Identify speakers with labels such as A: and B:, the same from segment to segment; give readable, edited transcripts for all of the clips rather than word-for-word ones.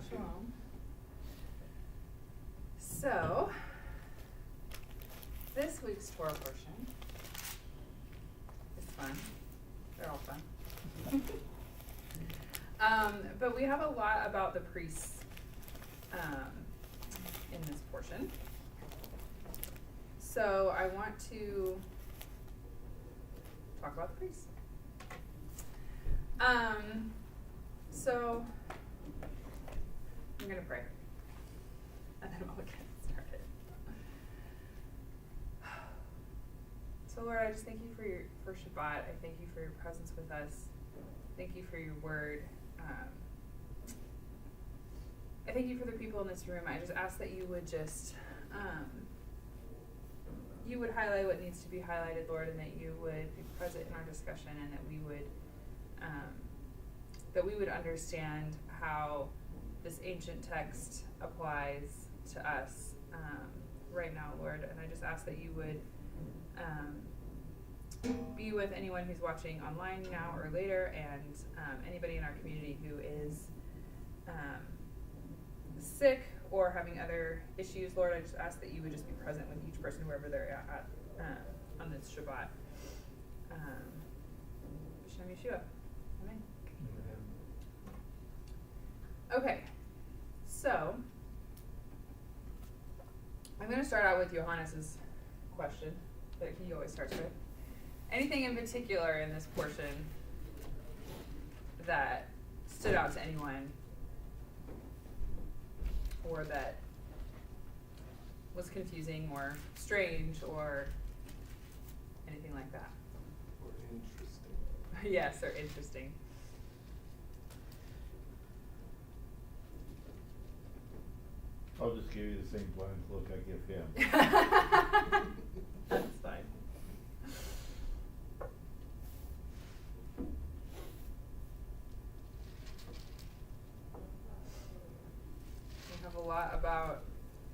A: Shalom. So, this week's Torah portion is fun. They're all fun. But we have a lot about the priests in this portion. So I want to talk about the priests. So I'm going to pray, and then we'll get started. So Lord, I just thank you for Shabbat. I thank you for your presence with us. Thank you for your word. I thank you for the people in this room. I just ask that you would just, you would highlight what needs to be highlighted, Lord, and that you would be present in our discussion, and that we would understand how this ancient text applies to us right now, Lord. And I just ask that you would be with anyone who's watching online now or later, and anybody in our community who is sick or having other issues, Lord. I just ask that you would just be present with each person wherever they're at on this Shabbat. B'Shem Yeshua. Amen. Okay, so I'm going to start out with Johannes's question that he always starts with. Anything in particular in this portion that stood out to anyone, or that was confusing or strange or anything like that?
B: Or interesting.
A: Yes, or interesting.
C: I'll just give you the same blank look I give him.
A: That's fine. We have a lot about.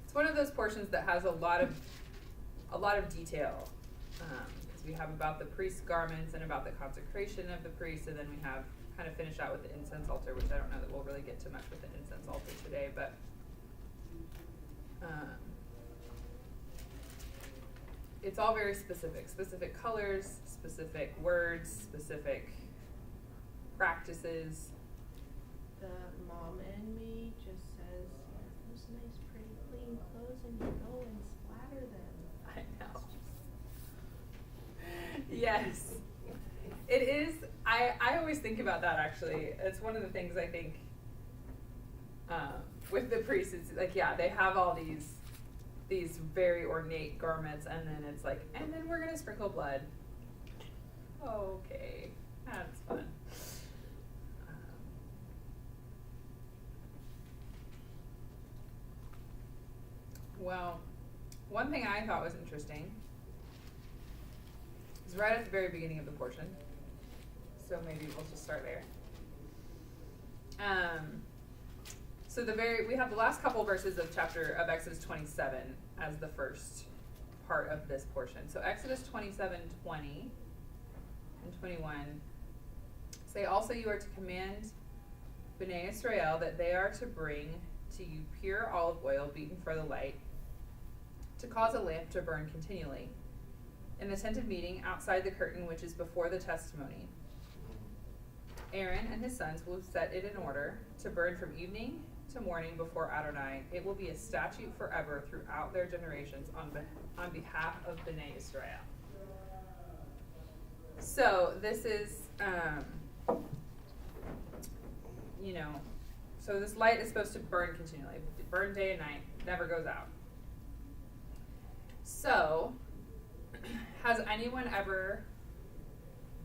A: It's one of those portions that has a lot of detail, because we have about the priest's garments and about the consecration of the priest, and then we have kind of finish out with the incense altar, which I don't know that we'll really get to much with the incense altar today, but. It's all very specific colors, specific words, specific practices.
D: The mom in me just says, yeah, those nice, pretty, clean clothes, and you go and splatter them.
A: I know. Yes. It is. I always think about that, actually. It's one of the things I think with the priests, it's like, yeah, they have all these very ornate garments, and then it's like, and then we're going to sprinkle blood. Okay, that's fun. Well, one thing I thought was interesting is right at the very beginning of the portion, so maybe we'll just start there. So we have the last couple verses of Exodus 27 as the first part of this portion. So Exodus 27:20 and 21 say, also you are to command Bnei Israel that they are to bring to you pure olive oil beaten for the light, to cause a lamp to burn continually in the tent of meeting outside the curtain which is before the testimony. Aaron and his sons will set it in order to burn from evening to morning before Adonai. It will be a statute forever throughout their generations on behalf of Bnei Israel. So this is, so this light is supposed to burn continually. Burn day and night, never goes out. So, has anyone ever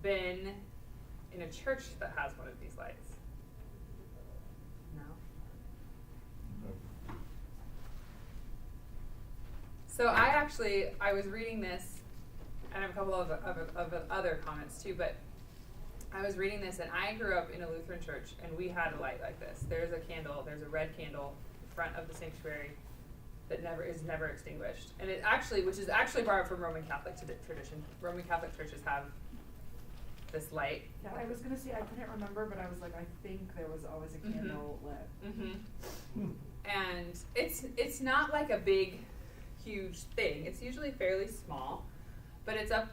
A: been in a church that has one of these lights? No? So I was reading this, and I have a couple of other comments too, but I was reading this, and I grew up in a Lutheran church, and we had a light like this. There's a red candle in front of the sanctuary that is never extinguished. And which is actually borrowed from Roman Catholic tradition. Roman Catholic churches have this light.
E: Yeah, I was gonna say I couldn't remember, but I was like, I think there was always a candle lit.
A: Mm-hmm. And it's not like a big, huge thing. It's usually fairly small, but it's up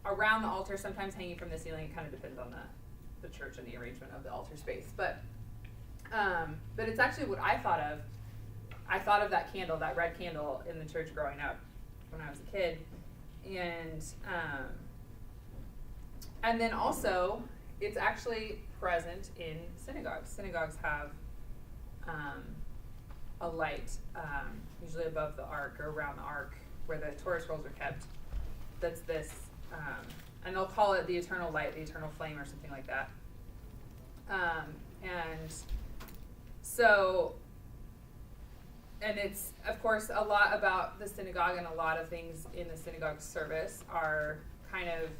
A: around the altar, sometimes hanging from the ceiling. It kind of depends on the church and the arrangement of the altar space. But it's actually what I thought of. I thought of that candle, that red candle in the church growing up when I was a kid. And then also, it's actually present in synagogues. Synagogues have a light, usually above the ark or around the ark, where the Torah scrolls are kept. That's this, and they'll call it the eternal light, the eternal flame, or something like that. And it's, of course, a lot about the synagogue, and a lot of things in the synagogue service are kind of,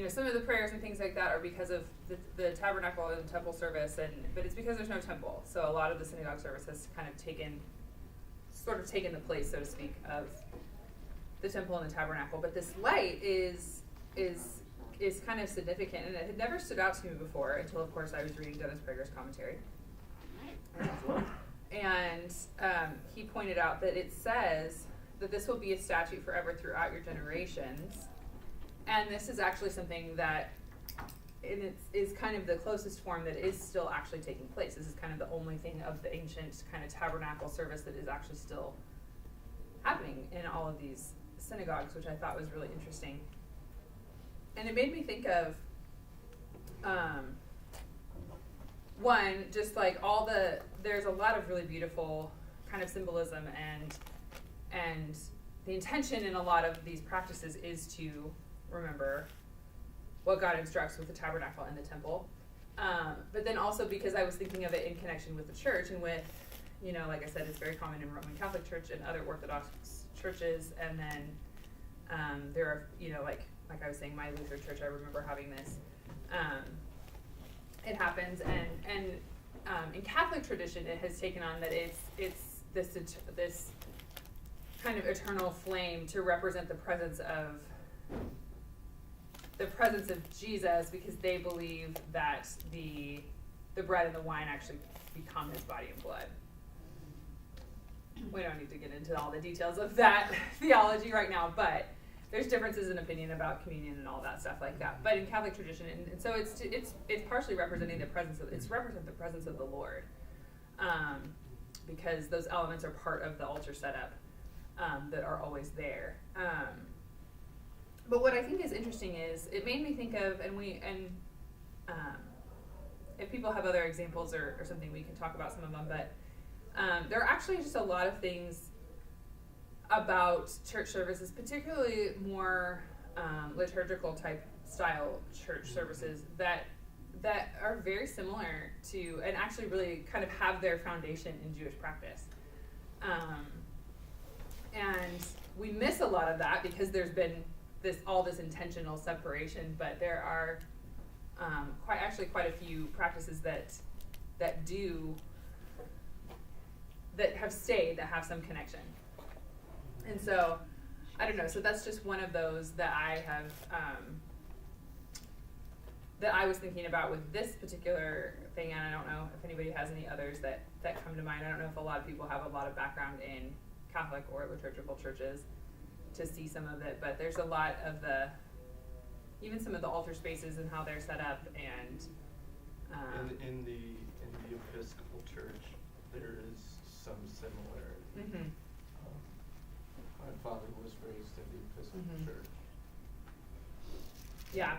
A: some of the prayers and things like that are because of the tabernacle and the temple service, but it's because there's no temple. So a lot of the synagogue service has kind of taken the place, so to speak, of the temple and the tabernacle. But this light is kind of significant, and it had never stood out to me before until, of course, I was reading Dennis Prager's commentary. And he pointed out that it says that this will be a statute forever throughout your generations. And this is actually something that is kind of the closest form that is still actually taking place. This is kind of the only thing of the ancient kind of tabernacle service that is actually still happening in all of these synagogues, which I thought was really interesting. And it made me think of, one, just like there's a lot of really beautiful kind of symbolism, and the intention in a lot of these practices is to remember what God instructs with the tabernacle and the temple. But then also because I was thinking of it in connection with the church, and with, like I said, it's very common in Roman Catholic Church and other Orthodox churches. And then there are, like I was saying, my Lutheran church, I remember having this. It happens, and in Catholic tradition, it has taken on that it's this kind of eternal flame to represent the presence of Jesus, because they believe that the bread and the wine actually become his body and blood. We don't need to get into all the details of that theology right now, but there's differences in opinion about communion and all that stuff like that. But in Catholic tradition, and so it's partially representing the presence of the Lord, because those elements are part of the altar setup that are always there. But what I think is interesting is it made me think of, if people have other examples or something, we can talk about some of them. But there are actually just a lot of things about church services, particularly more liturgical type style church services that are very similar to, and actually really kind of have their foundation in Jewish practice. And we miss a lot of that because there's been all this intentional separation, but there are quite a few practices that have stayed, that have some connection. And so, I don't know, so that's just one of those that I have, that I was thinking about with this particular thing, and I don't know if anybody has any others that come to mind. I don't know if a lot of people have a lot of background in Catholic or liturgical churches to see some of it, but there's a lot of even some of the altar spaces and how they're set up, and
B: in the Episcopal Church, there is some similarity.
A: Mm-hmm.
B: My father was raised in the Episcopal
A: Mm-hmm.
B: Church.
A: Yeah.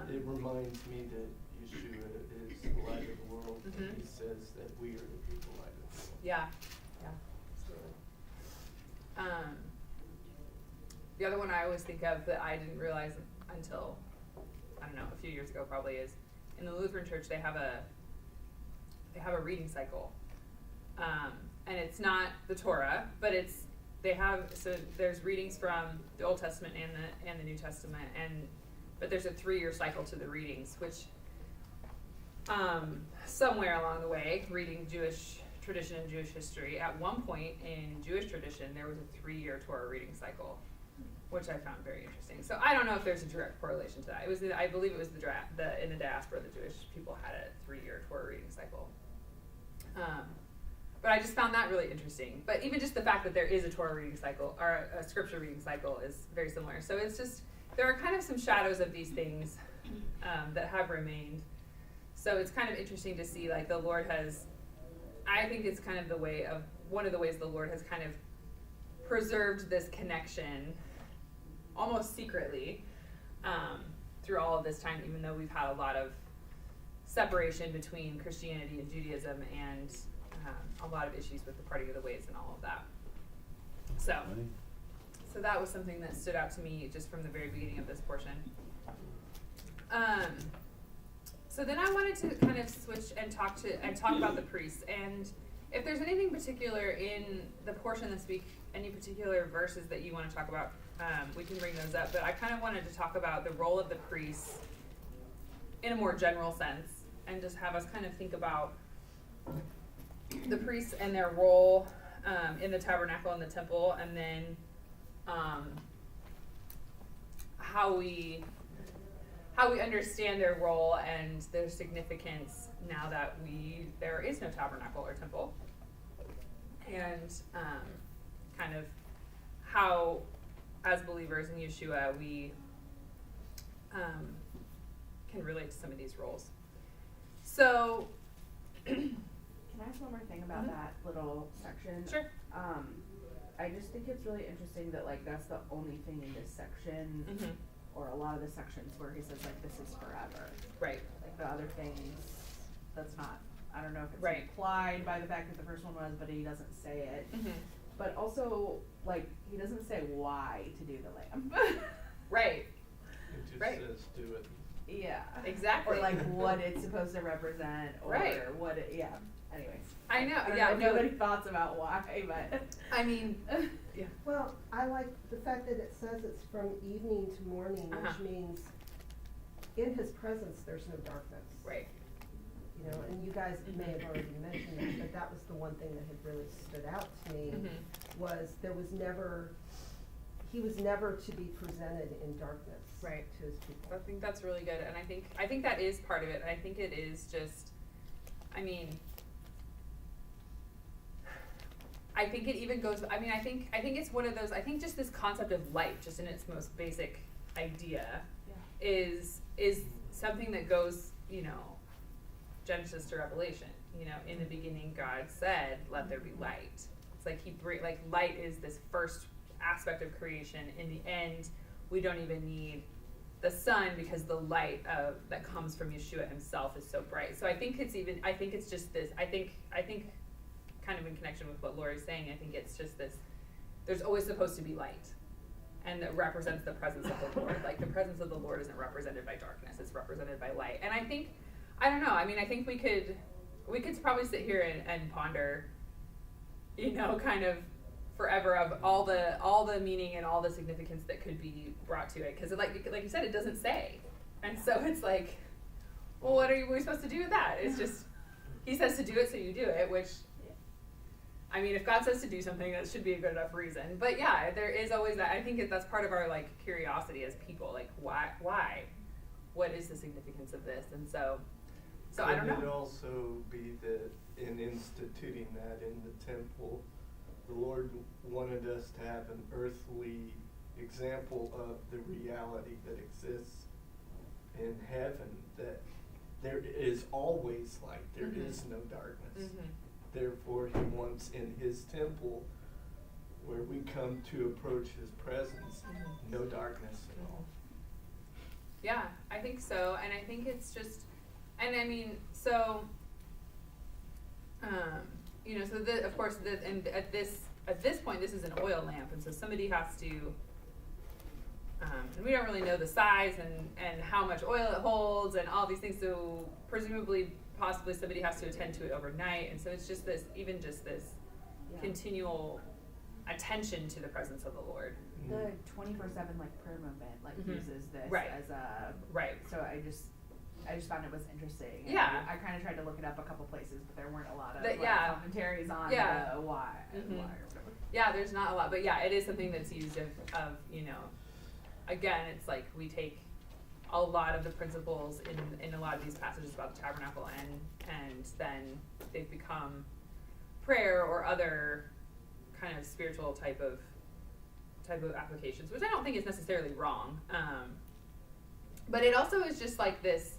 B: It reminds me that Yeshua is the light of the world,
A: Mm-hmm.
B: and he says that we are the people light of the world.
A: Yeah, absolutely. The other one I always think of that I didn't realize until, I don't know, a few years ago probably, is in the Lutheran Church they have a reading cycle, and it's not the Torah, but so there's readings from the Old Testament and the New Testament, but there's a 3-year cycle to the readings, which somewhere along the way, reading Jewish tradition in Jewish history. At one point in Jewish tradition, there was a 3-year Torah reading cycle, which I found very interesting. So I don't know if there's a direct correlation to that. I believe it was in the diaspora, the Jewish people had a 3-year Torah reading cycle. But I just found that really interesting. But even just the fact that there is a Torah reading cycle, or a scripture reading cycle, is very similar. So it's just, there are kind of some shadows of these things that have remained. So it's kind of interesting to see, like, the Lord has, I think it's kind of one of the ways the Lord has kind of preserved this connection, almost secretly, through all of this time, even though we've had a lot of separation between Christianity and Judaism, and a lot of issues with the parting of the ways and all of that. So that was something that stood out to me just from the very beginning of this portion. So then I wanted to kind of switch and talk about the priests, and if there's anything particular in the portion this week, any particular verses that you want to talk about, we can bring those up. But I kind of wanted to talk about the role of the priests in a more general sense, and just have us kind of think about the priests and their role in the tabernacle and the temple, and then how we understand their role and their significance now that there is no tabernacle or temple, and kind of how, as believers in Yeshua, we can relate to some of these roles. So,
E: Can I ask one more thing about that little section?
A: Sure.
E: I just think it's really interesting that, like, that's the only thing in this section, or a lot of the sections where he says, like, this is forever.
A: Right.
E: Like, the other things, that's not, I don't know if it's
A: Right.
E: implied by the fact that the first one was, but he doesn't say it. But also, like, he doesn't say why to do the lamb.
A: Right.
B: It just
A: Right.
B: says do it.
E: Yeah.
A: Exactly.
E: Or, like, what it's supposed to represent, or
A: Right.
E: what it, yeah. Anyways.
A: I know.
E: I don't
A: Yeah.
E: know if you have any thoughts about why, but.
A: I mean, yeah.
F: Well, I like the fact that it says it's from evening to morning, which means in his presence there's no darkness.
A: Right.
F: You know, and you guys may have already mentioned that, but that was the one thing that had really stood out to me, was he was never to be presented in darkness
A: Right.
F: to his people.
A: I think that's really good, and I think that is part of it. I think it is just, I mean, I think it even goes, I mean, I think it's one of those, I think just this concept of light, just in its most basic idea, is something that goes, you know, Genesis to Revelation. You know, in the beginning God said, let there be light. It's like light is this first aspect of creation. In the end, we don't even need the sun, because the light that comes from Yeshua himself is so bright. So I think it's just this, I think kind of in connection with what Lori's saying, I think it's just this, there's always supposed to be light, and that represents the presence of the Lord. Like, the presence of the Lord isn't represented by darkness, it's represented by light. And I think, I don't know, I mean, I think we could probably sit here and ponder, you know, kind of forever of all the meaning and all the significance that could be brought to it, because like you said, it doesn't say, and so it's like, well, what are we supposed to do with that? It's just, he says to do it, so you do it, which, I mean, if God says to do something, that should be a good enough reason. But yeah, there is always that. I think that's part of our, like, curiosity as people, like, why, what is the significance of this? And so I don't know.
B: Could it also be that in instituting that in the temple, the Lord wanted us to have an earthly example of the reality that exists in heaven, that there is always light, there is no darkness. Therefore, he wants in his temple, where we come to approach his presence, no darkness at all.
A: Yeah, I think so, and I think it's just, and I mean, so, you know, so of course, and at this point, this is an oil lamp, and so somebody has to, and we don't really know the size and how much oil it holds and all these things, so presumably, possibly somebody has to attend to it overnight, and so it's just this, even just this continual attention to the presence of the Lord.
E: The 24/7 like prayer movement uses this
A: Right.
E: as a
A: Right.
E: So I just I just found it was interesting. And
A: Yeah.
E: I kind of tried to look it up a couple places, but there weren't a lot of commentaries on
A: Yeah.
E: the why or
A: Mhm.
E: whatever.
A: Yeah, there's not a lot, but yeah, it is something that's used of again, it's like we take a lot of the principles in a lot of these passages about the tabernacle and then they've become prayer or other kind of spiritual type of applications, which I don't think is necessarily wrong. But it also is just like this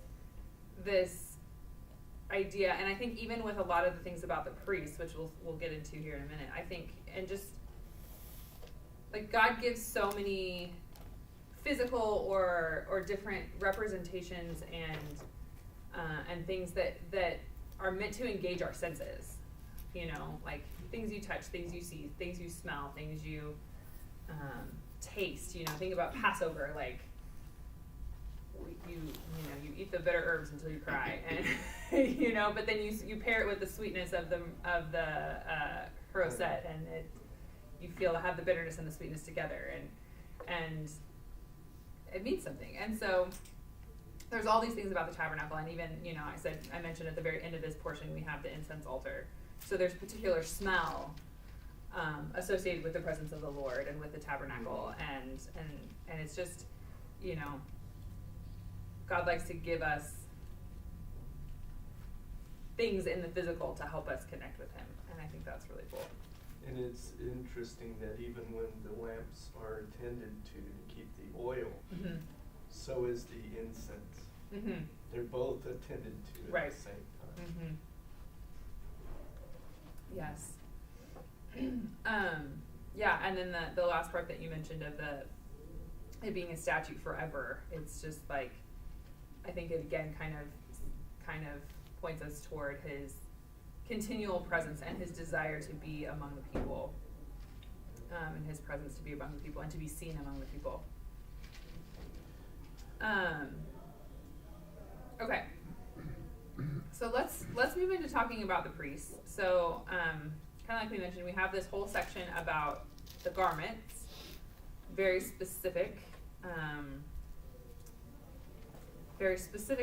A: idea, and I think even with a lot of the things about the priests, which we'll get into here in a minute, I think, and just like God gives so many physical or different representations and things that are meant to engage our senses, like things you touch, things you see, things you smell, things you taste. Think about Passover, like you eat the bitter herbs until you cry, and but then you pair it with the sweetness of the choroset, and you have the bitterness and the sweetness together, and it means something. And so there's all these things about the tabernacle, and even I mentioned at the very end of this portion we have the incense altar. So there's particular smell associated with the presence of the Lord and with the tabernacle, and it's just God likes to give us things in the physical to help us connect with Him, and I think that's really cool.
B: And it's interesting that even when the lamps are attended to keep the oil,
A: Mm-hmm.
B: so is the incense.
A: Mm-hmm.
B: They're both attended to at
A: Right.
B: the same time.
A: Mm-hmm. Yes. Yeah, and then the last part that you mentioned of it being a statute forever, it's just like, I think it again kind of points us toward His continual presence and His desire to be among the people, and His presence to be among the people and to be seen among the people. Okay. So let's move into talking about the priests. So kind of like we mentioned, we have this whole section about the garments, very specific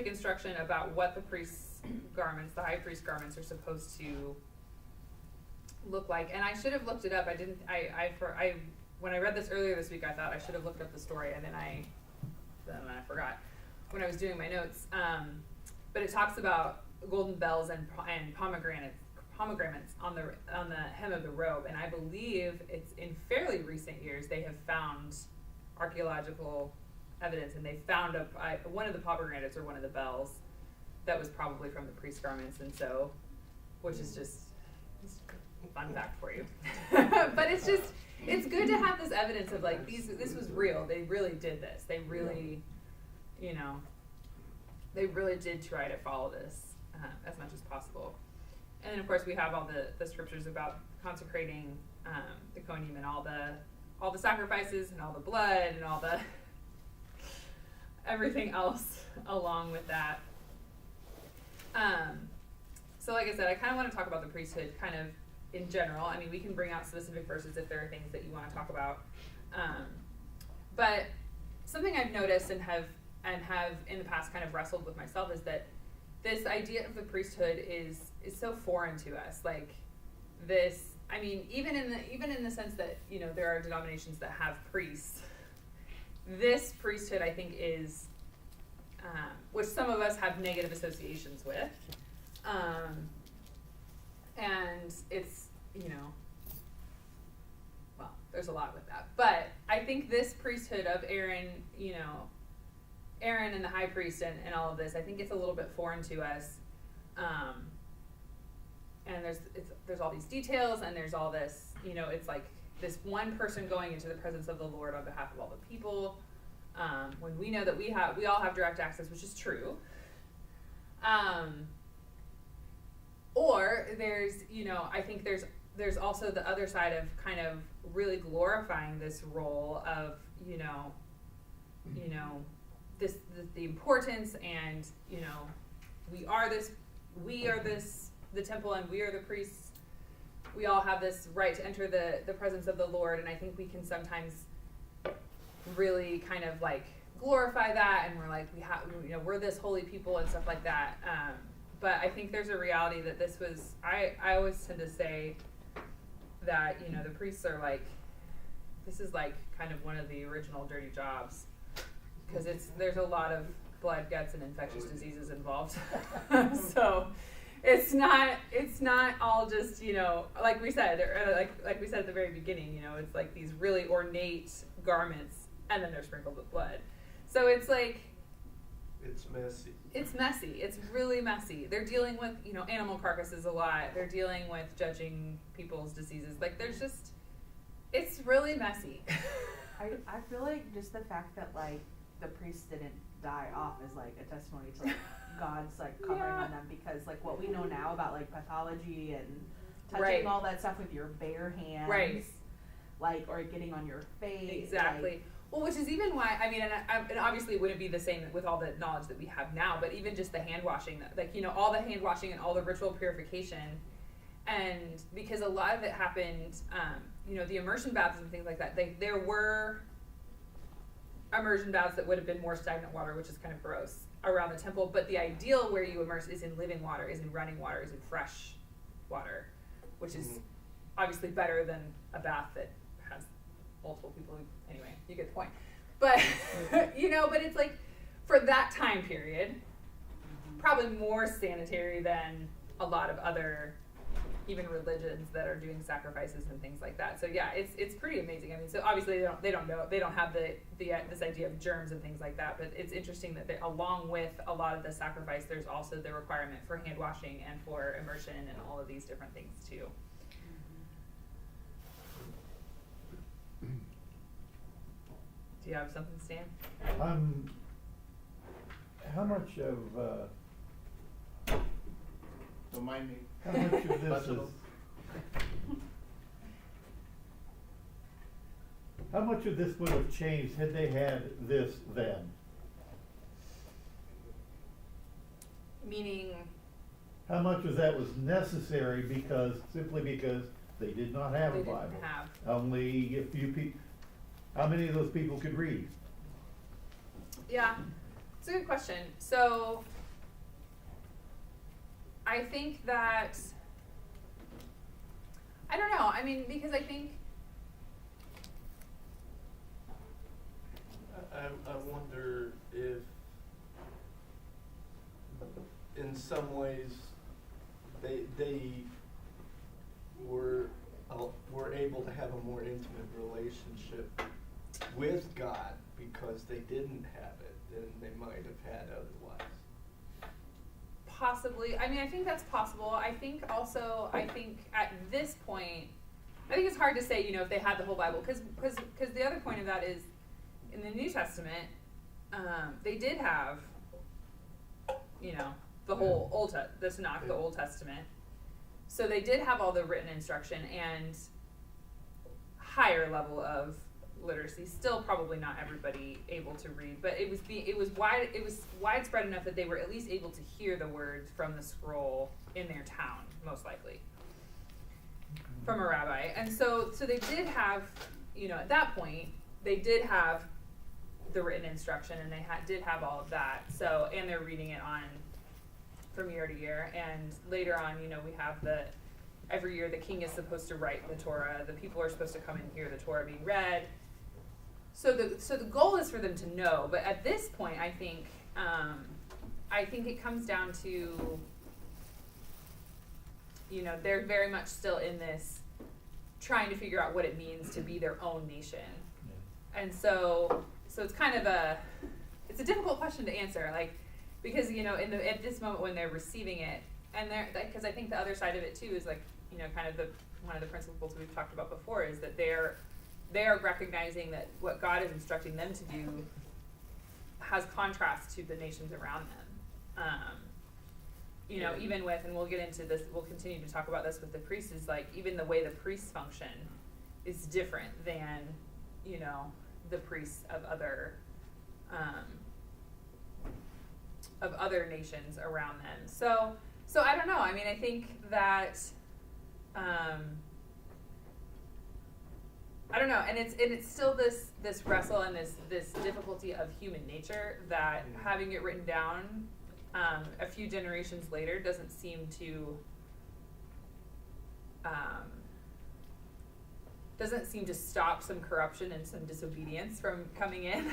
A: instruction about what the priest's garments, the high priest's garments, are supposed to look like. And I should have looked it up. I didn't. When I read this earlier this week, I thought I should have looked up the story, and then I forgot when I was doing my notes. But it talks about golden bells and pomegranates on the hem of the robe, and I believe it's in fairly recent years they have found archaeological evidence, and they found one of the pomegranates or one of the bells that was probably from the priest's garments, and so, which is just a fun fact for you. But it's good to have this evidence of like this was real. They really did this. They really, they really did try to follow this as much as possible. And then of course we have all the scriptures about consecrating the Kohanim and all the sacrifices and all the blood and all the everything else along with that. So like I said, I kind of want to talk about the priesthood kind of in general. I mean, we can bring out specific verses if there are things that you want to talk about. But something I've noticed and have in the past kind of wrestled with myself is that this idea of the priesthood is so foreign to us. Like this, I mean, even in the sense that there are denominations that have priests. This priesthood, I think, is which some of us have negative associations with, and it's well, there's a lot with that. But I think this priesthood of Aaron, Aaron and the high priest and all of this, I think it's a little bit foreign to us. And there's all these details, and there's all this, it's like this one person going into the presence of the Lord on behalf of all the people. When we know that we all have direct access, which is true. Or there's, I think there's also the other side of kind of really glorifying this role of, the importance, and we are the temple, and we are the priests. We all have this right to enter the presence of the Lord, and I think we can sometimes really kind of like glorify that, and we're like, we're this holy people and stuff like that. But I think there's a reality that this was, I always tend to say that, the priests are like, this is like kind of one of the original dirty jobs, because there's a lot of blood, guts, and infectious diseases involved. So it's not all just, like we said, like we said at the very beginning, it's like these really ornate garments, and then they're sprinkled with blood. So it's like,
B: it's messy.
A: It's messy. It's really messy. They're dealing with, animal carcasses a lot. They're dealing with judging people's diseases. Like, there's just, it's really messy.
E: I feel like just the fact that, like, the priests didn't die off is, like, a testimony to, like, God's, like, covering on them, because, like, what we know now about, like, pathology and touching all that stuff with your bare hands.
A: Right.
E: Like, or getting on your face.
A: Exactly.
E: Like,
A: well, which is even why, I mean, and obviously it wouldn't be the same with all the knowledge that we have now, but even just the hand washing, like, all the hand washing and all the ritual purification, and because a lot of it happened, the immersion baths and things like that, there were immersion baths that would have been more stagnant water, which is kind of gross, around the temple, but the ideal where you immerse is in living water, is in running water, is in fresh water, which is obviously better than a bath that has multiple people who, anyway, you get the point. But, but it's like, for that time period, probably more sanitary than a lot of other, even religions that are doing sacrifices and things like that. So yeah, it's pretty amazing. I mean, so obviously they don't have this idea of germs and things like that, but it's interesting that along with a lot of the sacrifice, there's also the requirement for hand washing and for immersion and all of these different things too. Do you have something, Stan?
C: How much of
G: Don't mind me.
C: how much of this is how much of this would have changed had they had this then?
A: Meaning,
C: How much of that was necessary simply because they did not have
A: they
C: a
A: didn't
C: Bible?
A: have.
C: Only a few people. How many of those people could read?
A: Yeah, it's a good question. So, I think that, I don't know. I mean, because I think,
B: I wonder if, in some ways, they were able to have a more intimate relationship with God because they didn't have it than they might have had otherwise.
A: possibly, I mean, I think that's possible. I think at this point, I think it's hard to say, if they had the whole Bible, because the other point of that is, in the New Testament, they did have, the whole the Tanakh, the Old Testament. So they did have all the written instruction and higher level of literacy. Still, probably not everybody able to read, but it was widespread enough that they were at least able to hear the words from the scroll in their town, most likely, from a rabbi. And so they did have, at that point, they did have the written instruction, and they did have all of that. So, and they're reading it from year to year. And later on, we have every year the king is supposed to write the Torah. The people are supposed to come and hear the Torah being read. So the goal is for them to know. But at this point, I think it comes down to, they're very much still in this trying to figure out what it means to be their own nation. Yeah. And so it's kind of it's a difficult question to answer, like, because, at this moment when they're receiving it, and because I think the other side of it too is, like, kind of one of the principles we've talked about before is that they are recognizing that what God is instructing them to do has contrast to the nations around them. Even with, and we'll get into this, we'll continue to talk about this with the priests, is like, even the way the priests function is different than, the priests of other nations around them. So I don't know. I mean, I think that, I I don't know, and it's still this wrestle and this difficulty of human nature that having it written down a few generations later doesn't seem to stop some corruption and some disobedience from coming in.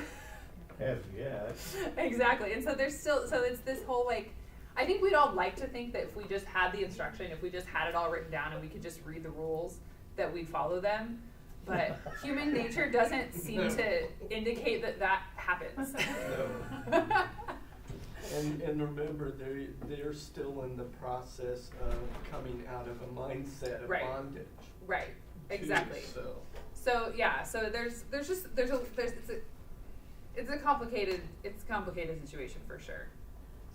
C: As yet.
A: Exactly, and so there's still, so it's this whole like, I think we'd all like to think that if we just had the instruction, if we just had it all written down and we could just read the rules, that we'd follow them. But human nature doesn't seem to indicate that happens.
B: No. And remember, they're still in the process of coming out of a mindset of
A: Right.
B: bondage.
A: Right. Exactly.
B: Too,
A: So yeah. So it's a complicated situation for sure.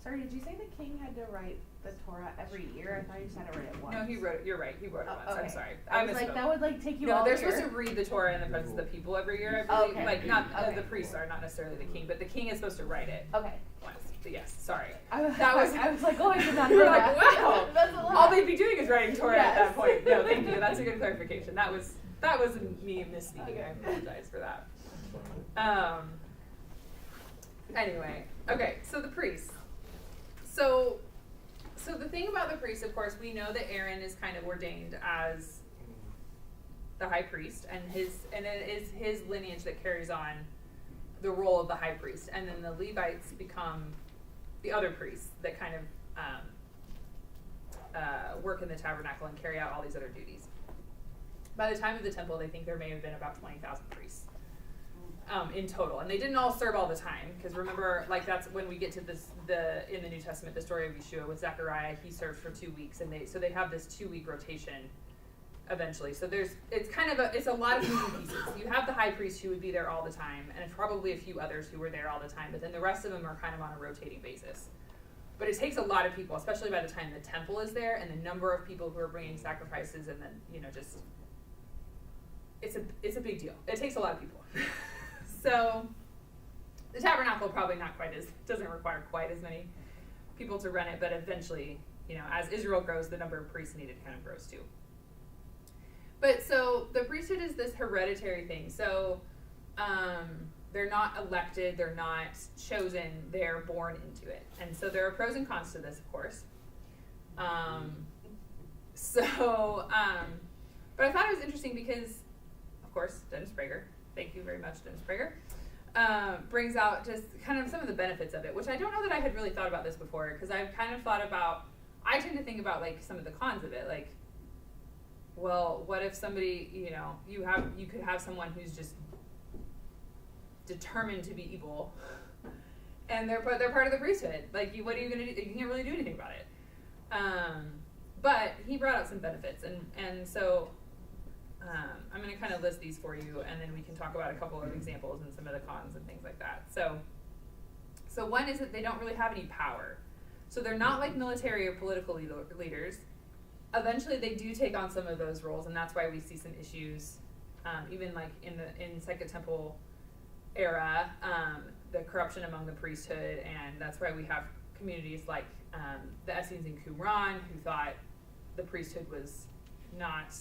E: Sorry, did you say the king had to write the Torah every year? I thought you just had to write it once.
A: No, he wrote it. You're right. He wrote it once.
E: Okay.
A: I'm sorry.
E: I was like,
A: misspoke.
E: that would like take you
A: No,
E: all
A: they're
E: year.
A: supposed to read the Torah in the presence of the people every year, I believe.
E: Okay.
A: Like not
E: Okay.
A: the priests are, not necessarily the king, but the king is supposed to write it
E: Okay.
A: once. But yes, sorry.
E: I was like, oh, I did not
A: You
E: know
A: were
E: that.
A: like, wow.
E: That's a lot.
A: All they'd be doing is writing Torah at that
E: Yes.
A: point. No, thank you. That's a good clarification. That was me misspeaking.
E: Okay.
A: I apologize for that. Anyway, okay. So the priests. So the thing about the priests, of course, we know that Aaron is kind of ordained as the high priest, and it is his lineage that carries on the role of the high priest, and then the Levites become the other priests that kind of work in the tabernacle and carry out all these other duties. By the time of the temple, they think there may have been about 20,000 priests in total, and they didn't all serve all the time, because remember, like that's when we get to in the New Testament, the story of Yeshua with Zechariah. He served for 2 weeks, and they have this 2-week rotation eventually. So it's a lot of moving pieces. You have the high priest who would be there all the time, and probably a few others who were there all the time, but then the rest of them are kind of on a rotating basis. But it takes a lot of people, especially by the time the temple is there, and the number of people who are bringing sacrifices, and then just it's a big deal. It takes a lot of people. So the tabernacle probably doesn't require quite as many people to run it, but eventually, as Israel grows, the number of priests needed kind of grows too. But so the priesthood is this hereditary thing. So they're not elected, they're not chosen, they're born into it. And so there are pros and cons to this, of course. But I thought it was interesting because, of course, Dennis Prager, thank you very much, Dennis Prager, brings out just kind of some of the benefits of it, which I don't know that I had really thought about this before, because I've kind of thought about, I tend to think about like some of the cons of it, like, well, what if somebody, you could have someone who's just determined to be evil, and they're part of the priesthood. Like, what are you going to do? You can't really do anything about it. But he brought out some benefits, and so I'm going to kind of list these for you, and then we can talk about a couple of examples and some of the cons and things like that. So one is that they don't really have any power. So they're not like military or political leaders. Eventually, they do take on some of those roles, and that's why we see some issues, even like in Second Temple era, the corruption among the priesthood, and that's why we have communities like the Essenes and Qumran, who thought the priesthood was not,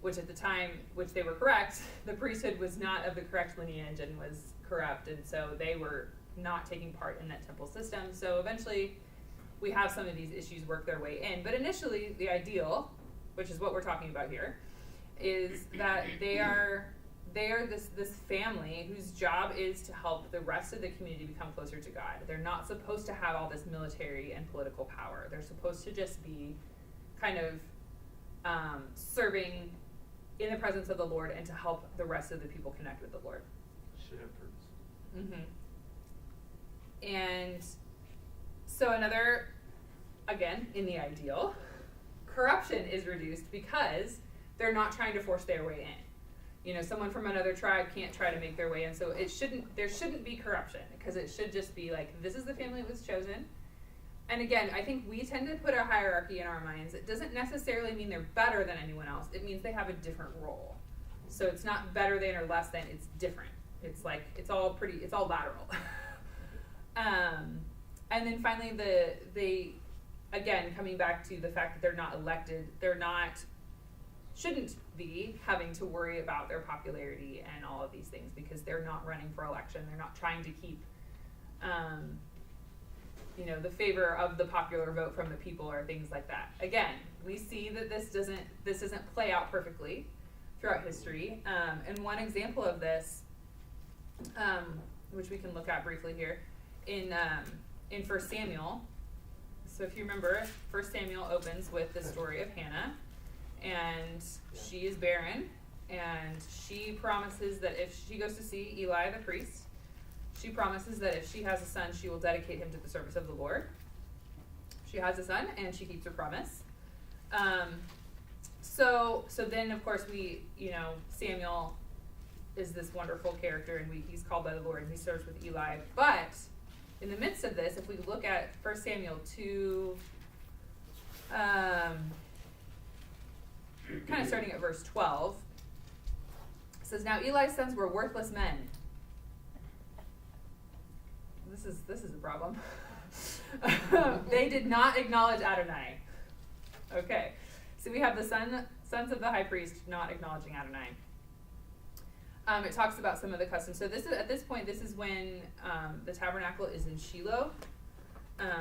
A: which at the time, which they were correct, the priesthood was not of the correct lineage and was corrupt, and so they were not taking part in that temple system. So eventually, we have some of these issues work their way in. But initially, the ideal, which is what we're talking about here, is that they are this family whose job is to help the rest of the community become closer to God. They're not supposed to have all this military and political power. They're supposed to just be kind of serving in the presence of the Lord and to help the rest of the people connect with the Lord.
B: Shepherds.
A: Mm-hmm. And so another, again, in the ideal, corruption is reduced because they're not trying to force their way in. Someone from another tribe can't try to make their way in, so there shouldn't be corruption, because it should just be like, this is the family that was chosen. And again, I think we tend to put a hierarchy in our minds. It doesn't necessarily mean they're better than anyone else. It means they have a different role. So it's not better than or less than, it's different. It's like, it's all lateral. And then finally, they again, coming back to the fact that they're not elected, they're not shouldn't be having to worry about their popularity and all of these things, because they're not running for election. They're not trying to keep, the favor of the popular vote from the people or things like that. Again, we see that this doesn't play out perfectly throughout history. And one example of this, which we can look at briefly here, in 1 Samuel. So if you remember, 1 Samuel opens with the story of Hannah, and she is barren, and she promises that if she goes to see Eli the priest, she promises that if she has a son, she will dedicate him to the service of the Lord. She has a son, and she keeps her promise. So then, of course, Samuel is this wonderful character, and he's called by the Lord, and he serves with Eli. But in the midst of this, if we look at 1 Samuel 2, kind of starting at verse 12, it says, "Now Eli's sons were worthless men." This is a problem. They did not acknowledge Adonai. Okay, so we have the sons of the high priest not acknowledging Adonai. It talks about some of the customs. So at this point, this is when the tabernacle is in Shiloh,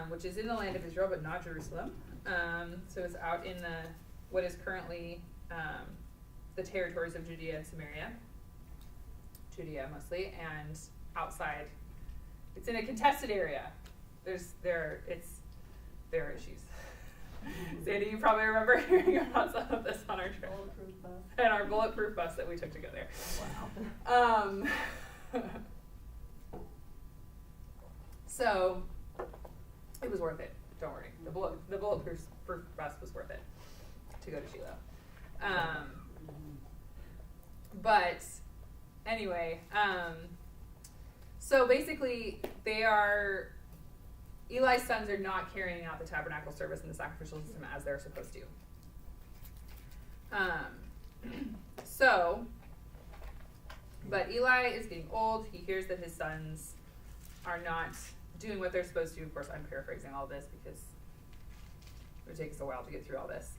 A: which is in the land of Israel, but not Jerusalem. So it's out in what is currently the territories of Judea and Samaria. Judea mostly, and outside. It's in a contested area. There are issues. Sandy, you probably remember hearing about some of this on our trip.
D: Bulletproof bus.
A: And our bulletproof bus that we took together.
D: Wow.
A: So it was worth it. Don't worry. The bulletproof bus was worth it to go to Shiloh. But anyway, so basically Eli's sons are not carrying out the tabernacle service and the sacrificial system as they're supposed to. But Eli is getting old. He hears that his sons are not doing what they're supposed to. Of course, I'm paraphrasing all this because it would take us a while to get through all this.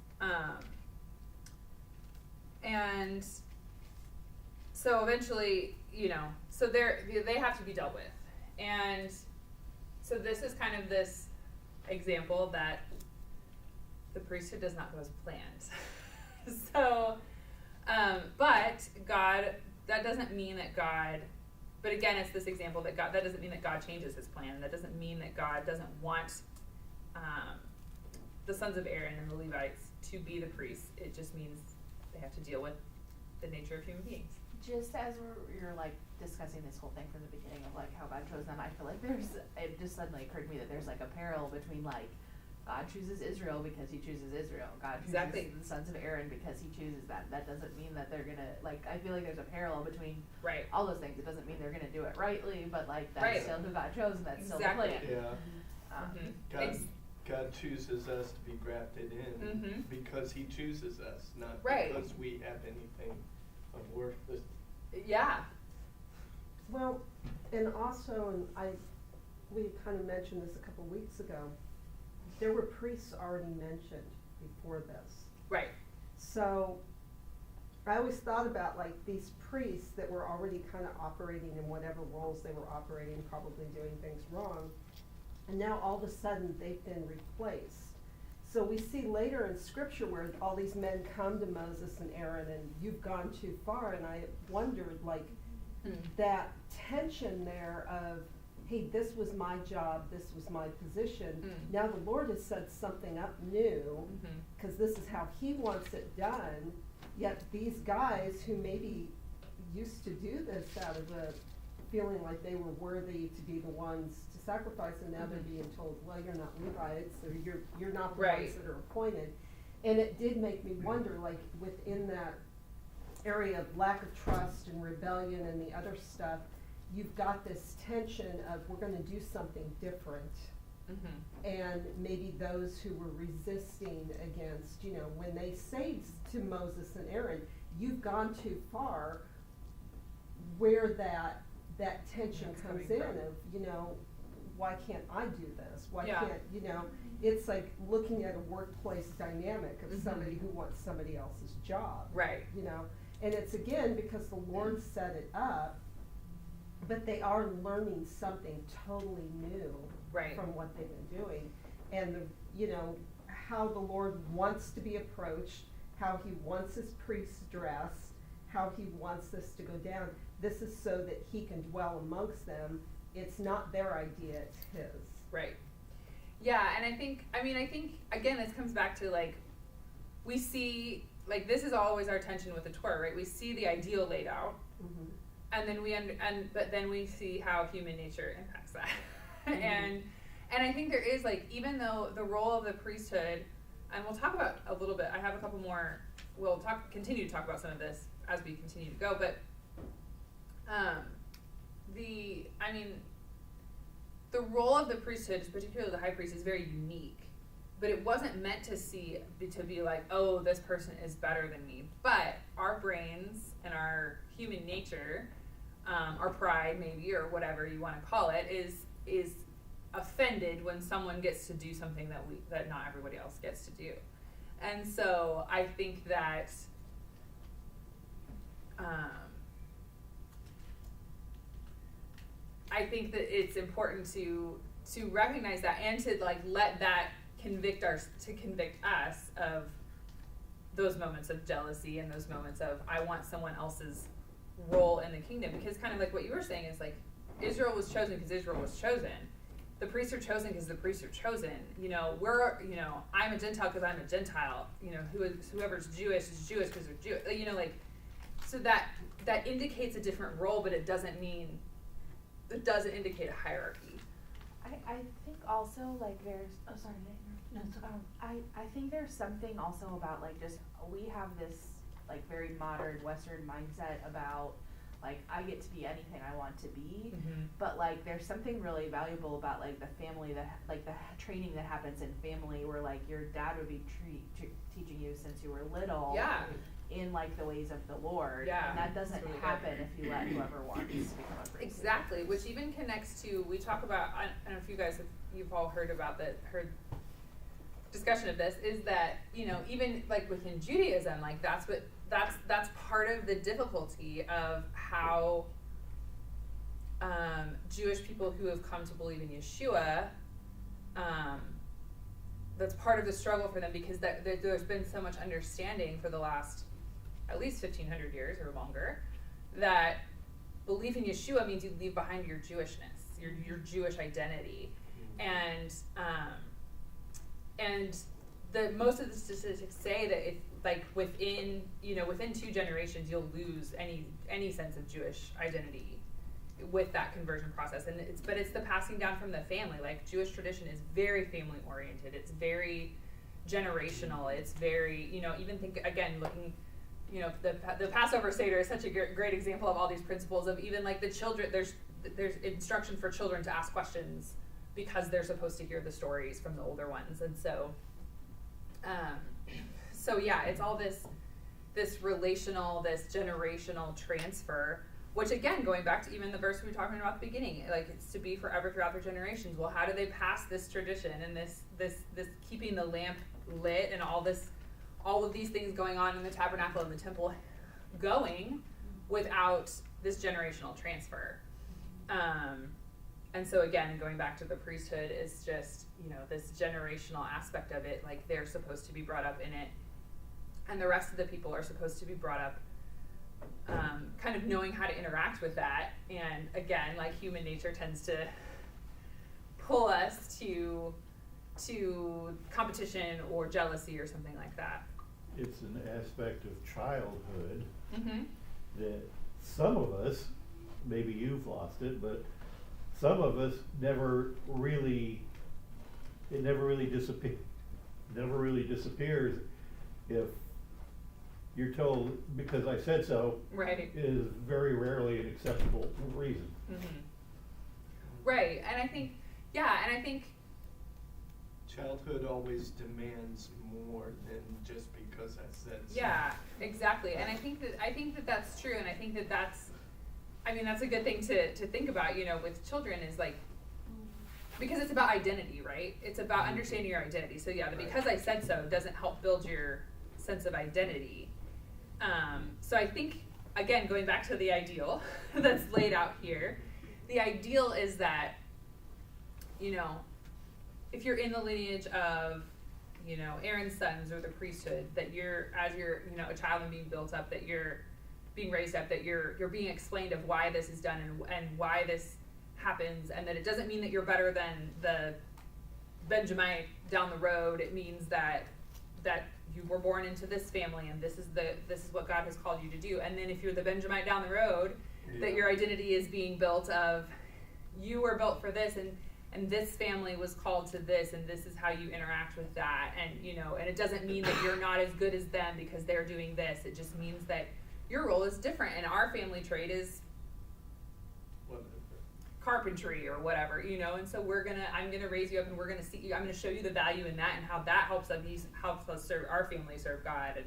A: And so eventually, so they have to be dealt with. And so this is kind of this example that the priesthood does not go as planned. So, but God, that doesn't mean that God, but again, it's this example that God, that doesn't mean that God changes his plan. That doesn't mean that God doesn't want the sons of Aaron and the Levites to be the priests. It just means they have to deal with the nature of human beings.
E: Just as you're like discussing this whole thing from the beginning of like how God chose them, I feel like it just suddenly occurred to me that there's like a parallel between like God chooses Israel because he chooses Israel. God chooses the sons of Aaron because he chooses them. That doesn't mean that they're gonna, like, I feel like there's a parallel between all those things. It doesn't mean they're gonna do it rightly, but like that's still who God chose and that's still the plan.
B: Yeah. God chooses us to be grafted in because he chooses us, not because we have anything of worth.
A: Yeah.
F: Well, and also, we kind of mentioned this a couple weeks ago, there were priests already mentioned before this.
A: Right.
F: So I always thought about like these priests that were already kind of operating in whatever roles they were operating, probably doing things wrong, and now all of a sudden they've been replaced. So we see later in scripture where all these men come to Moses and Aaron and you've gone too far, and I wondered like that tension there of, hey, this was my job, this was my position. Now the Lord has set something up new because this is how he wants it done, yet these guys who maybe used to do this out of a feeling like they were worthy to be the ones to sacrifice, and now they're being told, well, you're not Levites, or you're not the ones that are appointed. And it did make me wonder, like within that area of lack of trust and rebellion and the other stuff, you've got this tension of we're going to do something different. And maybe those who were resisting against, when they say to Moses and Aaron, you've gone too far, where that tension comes in of, why can't I do this? Why
A: Yeah.
F: can't, you know, it's like looking at a workplace dynamic of
A: Mhm.
F: somebody who wants somebody else's job.
A: Right.
F: You know, and it's again because the Lord set it up, but they are learning something totally new
A: Right.
F: from what they've been doing. And the, you know, how the Lord wants to be approached, how he wants his priests dressed, how he wants this to go down. This is so that he can dwell amongst them. It's not their idea, it's his.
A: Right. Yeah, and I think again this comes back to like we see like this is always our tension with the Torah, right? We see the ideal laid out,
F: Mhm.
A: and then but then we see how human nature impacts that.
F: Mhm.
A: and I think there is like even though the role of the priesthood, and we'll talk about a little bit. I have a couple more. We'll continue to talk about some of this as we continue to go, but the role of the priesthood, particularly the high priest, is very unique. But it wasn't meant to be like, oh, this person is better than me. But our brains and our human nature, our pride maybe, or whatever you want to call it, is offended when someone gets to do something that not everybody else gets to do. And so I think that it's important to recognize that and to like let that convict us of those moments of jealousy and those moments of I want someone else's role in the kingdom, because kind of like what you were saying is like Israel was chosen because Israel was chosen. The priests are chosen because the priests are chosen. You know, I'm a Gentile because I'm a Gentile. You know, whoever's Jewish is Jewish because they're Jewish. You know, like, so that indicates a different role, but it doesn't indicate a hierarchy.
E: I think also like there's I think there's something also about like just we have this like very modern Western mindset about like I get to be anything I want to be,
A: Mm-hmm.
E: but like there's something really valuable about like the family that like the training that happens in family where like your dad would be teaching you since you were little.
A: Yeah.
E: In like the ways of the Lord.
A: Yeah,
E: And that doesn't
A: that's really
E: happen if you let whoever wants to become a priest.
A: Exactly, which even connects to, we talk about, I don't know if you guys you've all heard discussion of this, is that, you know, even like within Judaism, like that's part of the difficulty of how Jewish people who have come to believe in Yeshua, that's part of the struggle for them, because there's been so much understanding for the last at least 1,500 years or longer that belief in Yeshua means you leave behind your Jewishness, your Jewish identity, and most of the statistics say that if like within 2 generations you'll lose any sense of Jewish identity with that conversion process, and it's the passing down from the family. Like Jewish tradition is very family oriented. It's very generational. It's very, you know, even think again looking. You know, the Passover Seder is such a great example of all these principles of even like the children. There's instruction for children to ask questions because they're supposed to hear the stories from the older ones, and so yeah, it's all this relational, this generational transfer. Which again, going back to even the verse we were talking about at the beginning, like it's to be forever throughout their generations. Well, how do they pass this tradition and this keeping the lamp lit and all of these things going on in the tabernacle and the temple going without this generational transfer? And so again, going back to the priesthood is just, you know, this generational aspect of it, like they're supposed to be brought up in it, and the rest of the people are supposed to be brought up kind of knowing how to interact with that. And again, like human nature tends to pull us to competition or jealousy or something like that.
C: It's an aspect of childhood
A: Mm-hmm.
C: that some of us, maybe you've lost it, but some of us it never really disappears if you're told because I said so.
A: Right.
C: Is very rarely an acceptable reason.
A: Mm-hmm. Right, and I think
B: Childhood always demands more than just because I said so.
A: yeah, exactly. And I think that that's true, and I think that's a good thing to think about, you know, with children is like because it's about identity, right? It's about understanding your identity. So yeah, the because I said so doesn't help build your sense of identity. So I think, again, going back to the ideal that's laid out here, the ideal is that, if you're in the lineage of, Aaron's sons or the priesthood, that as you're, a child and being built up, that you're being raised up, that you're being explained of why this is done and why this happens, and that it doesn't mean that you're better than the Benjamite down the road. It means that you were born into this family, and this is what God has called you to do. And then if you're the Benjamite down the road, that your identity is being built of, you were built for this, and this family was called to this, and this is how you interact with that. And and it doesn't mean that you're not as good as them because they're doing this. It just means that your role is different, and our family trade is carpentry or whatever, and so I'm gonna raise you up, and we're gonna see you. I'm gonna show you the value in that and how that helps us serve our family, serve God,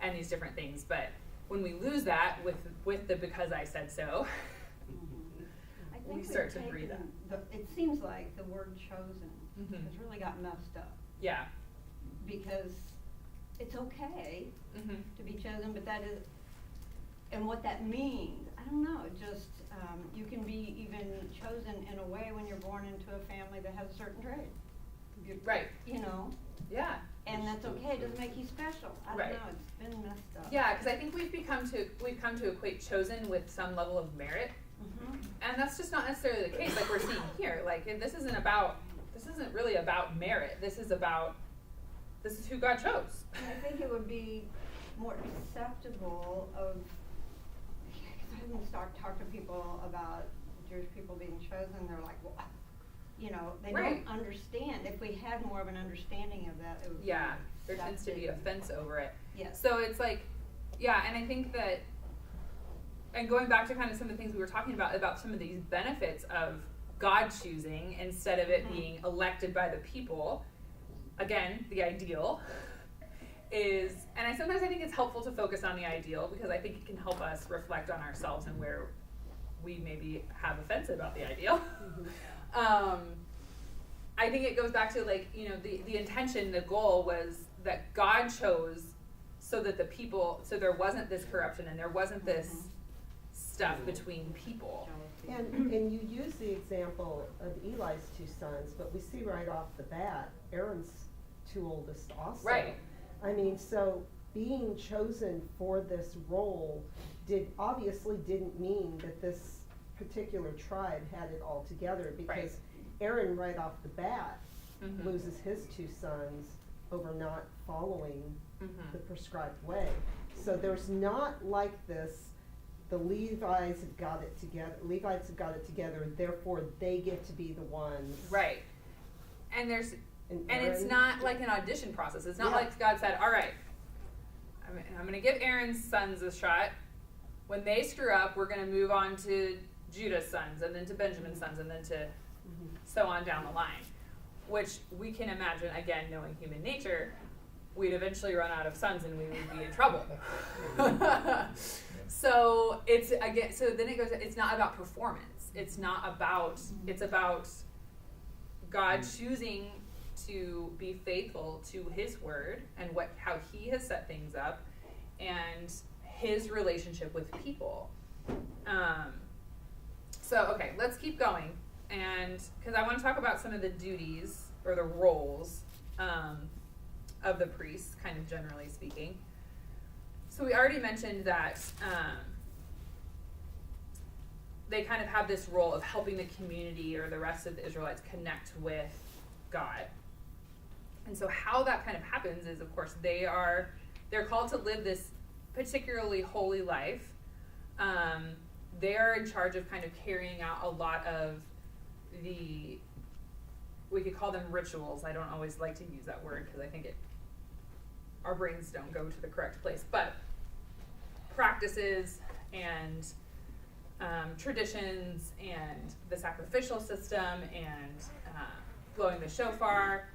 A: and these different things. But when we lose that with the because I said so,
G: I think
A: we start to breathe
G: out. It seems like the word chosen has really got messed up.
A: Yeah.
G: Because it's okay to be chosen, but that is, and what that means, I don't know. It just you can be even chosen in a way when you're born into a family that has a certain trade.
A: Right. Yeah.
G: And that's okay. It doesn't make you special. I don't know. It's been messed up.
A: Yeah, because I think we've come to equate chosen with some level of merit, and that's just not necessarily the case. Like we're seeing here, like this isn't really about merit. This is who God chose.
G: And I think it would be more acceptable of. I even talk to people about Jewish people being chosen. They're like, well, they don't understand. If we had more of an understanding of that, it would
A: there tends to be offense over it.
G: Yes.
A: So it's like, and I think that, and going back to kind of some of the things we were talking about some of these benefits of God choosing instead of it being elected by the people, again, the ideal is, and sometimes I think it's helpful to focus on the ideal because I think it can help us reflect on ourselves and where we maybe have offense about the ideal. I think it goes back to the intention, the goal was that God chose so that so there wasn't this corruption and there wasn't this stuff between people.
F: And you use the example of Eli's two sons, but we see right off the bat, Aaron's two oldest also.
A: Right.
F: I mean, so being chosen for this role obviously didn't mean that this particular tribe had it all together, because Aaron right off the bat loses his two sons over not following the prescribed way. So there's not like this, the Levites have got it together, and therefore they get to be the ones.
A: Right. And it's not like an audition process. It's not like God said, all right, I'm going to give Aaron's sons a shot. When they screw up, we're going to move on to Judah's sons, and then to Benjamin's sons, and then to so on down the line. Which we can imagine, again, knowing human nature, we'd eventually run out of sons and we would be in trouble. So then it goes, it's not about performance. It's about God choosing to be faithful to his word and how he has set things up and his relationship with people. Okay, let's keep going. And because I want to talk about some of the duties or the roles of the priests, kind of generally speaking. So we already mentioned that they kind of have this role of helping the community or the rest of the Israelites connect with God. And so how that kind of happens is, of course, they're called to live this particularly holy life. They're in charge of kind of carrying out a lot of we could call them rituals. I don't always like to use that word because I think our brains don't go to the correct place, but practices and traditions and the sacrificial system and blowing the shofar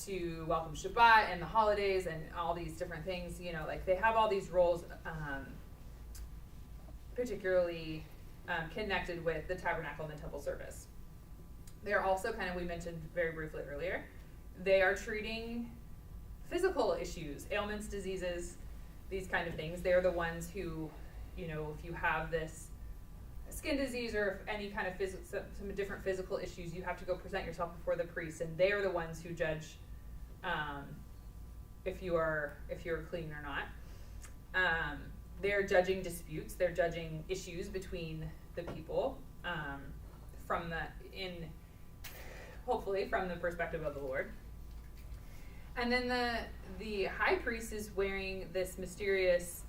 A: to welcome Shabbat and the holidays and all these different things, they have all these roles particularly connected with the tabernacle and the temple service. they're also kind of, we mentioned very briefly earlier, they are treating physical issues, ailments, diseases, these kind of things. They're the ones who, you know, if you have this skin disease or any kind of some different physical issues, you have to go present yourself before the priest, and they are the ones who judge if you're clean or not. They're judging disputes. They're judging issues between the people hopefully from the perspective of the Lord. And then the high priest is wearing this mysterious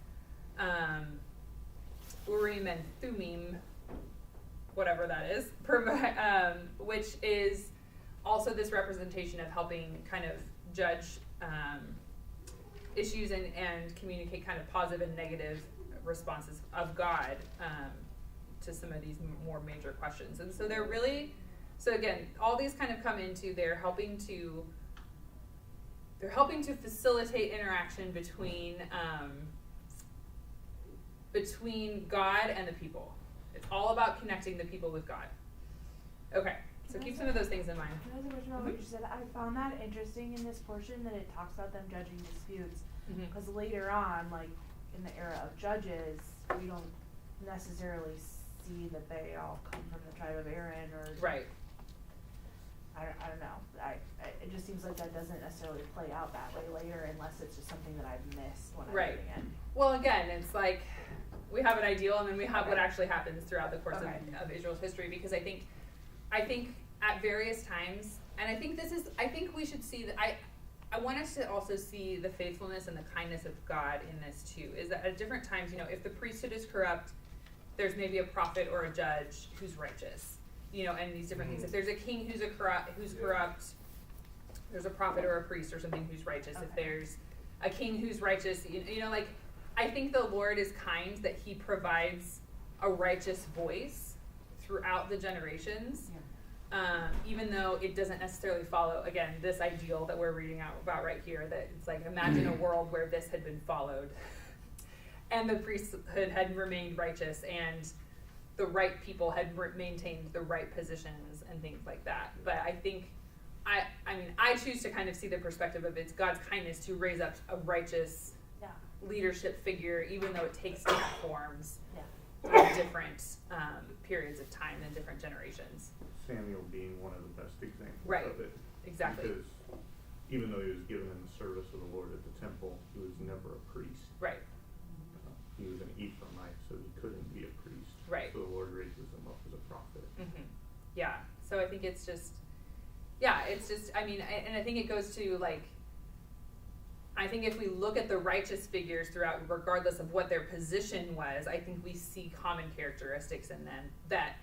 A: Urim and Thummim, whatever that is, which is also this representation of helping kind of judge issues and communicate kind of positive and negative responses of God to some of these more major questions. And so they're really, so again, all these kind of come into, they're helping to facilitate interaction between God and the people. It's all about connecting the people with God. Okay, so keep some of those things in mind.
E: Can I ask a question about what you said? I found that interesting in this portion that it talks about them judging disputes. Because later on, like in the era of judges, we don't necessarily see that they all come from the tribe of Aaron or
A: Right.
E: I don't know. It just seems like that doesn't necessarily play out that way later, unless it's just something that I've missed when I'm
A: Right.
E: reading it.
A: Well, again, it's like we have an ideal, and then we have what actually happens throughout the course of Israel's history. Because I think at various times, and I think we should see that. I want us to also see the faithfulness and the kindness of God in this too. Is that at different times, you know, if the priesthood is corrupt, there's maybe a prophet or a judge who's righteous. You know, and these different things. If there's a king who's corrupt, there's a prophet or a priest or something who's righteous. If there's a king who's righteous, you know, like, I think the Lord is kind that he provides a righteous voice throughout the generations, even though it doesn't necessarily follow, again, this ideal that we're reading out about right here, that it's like, imagine a world where this had been followed and the priesthood had remained righteous and the right people had maintained the right positions and things like that. But I think, I choose to kind of see the perspective of it's God's kindness to raise up a righteous leadership figure, even though it takes different forms through different periods of time and different generations.
H: Samuel being one of the best examples of it.
A: Exactly.
H: Because even though he was given in the service of the Lord at the temple, he was never a priest.
A: Right.
H: He was an Ephraimite, so he couldn't be a priest.
A: Right.
H: So the Lord raises him up as a prophet.
A: Mm-hmm. Yeah. So I think it's just, I mean, and I think it goes to, like, I think if we look at the righteous figures throughout, regardless of what their position was, I think we see common characteristics in them that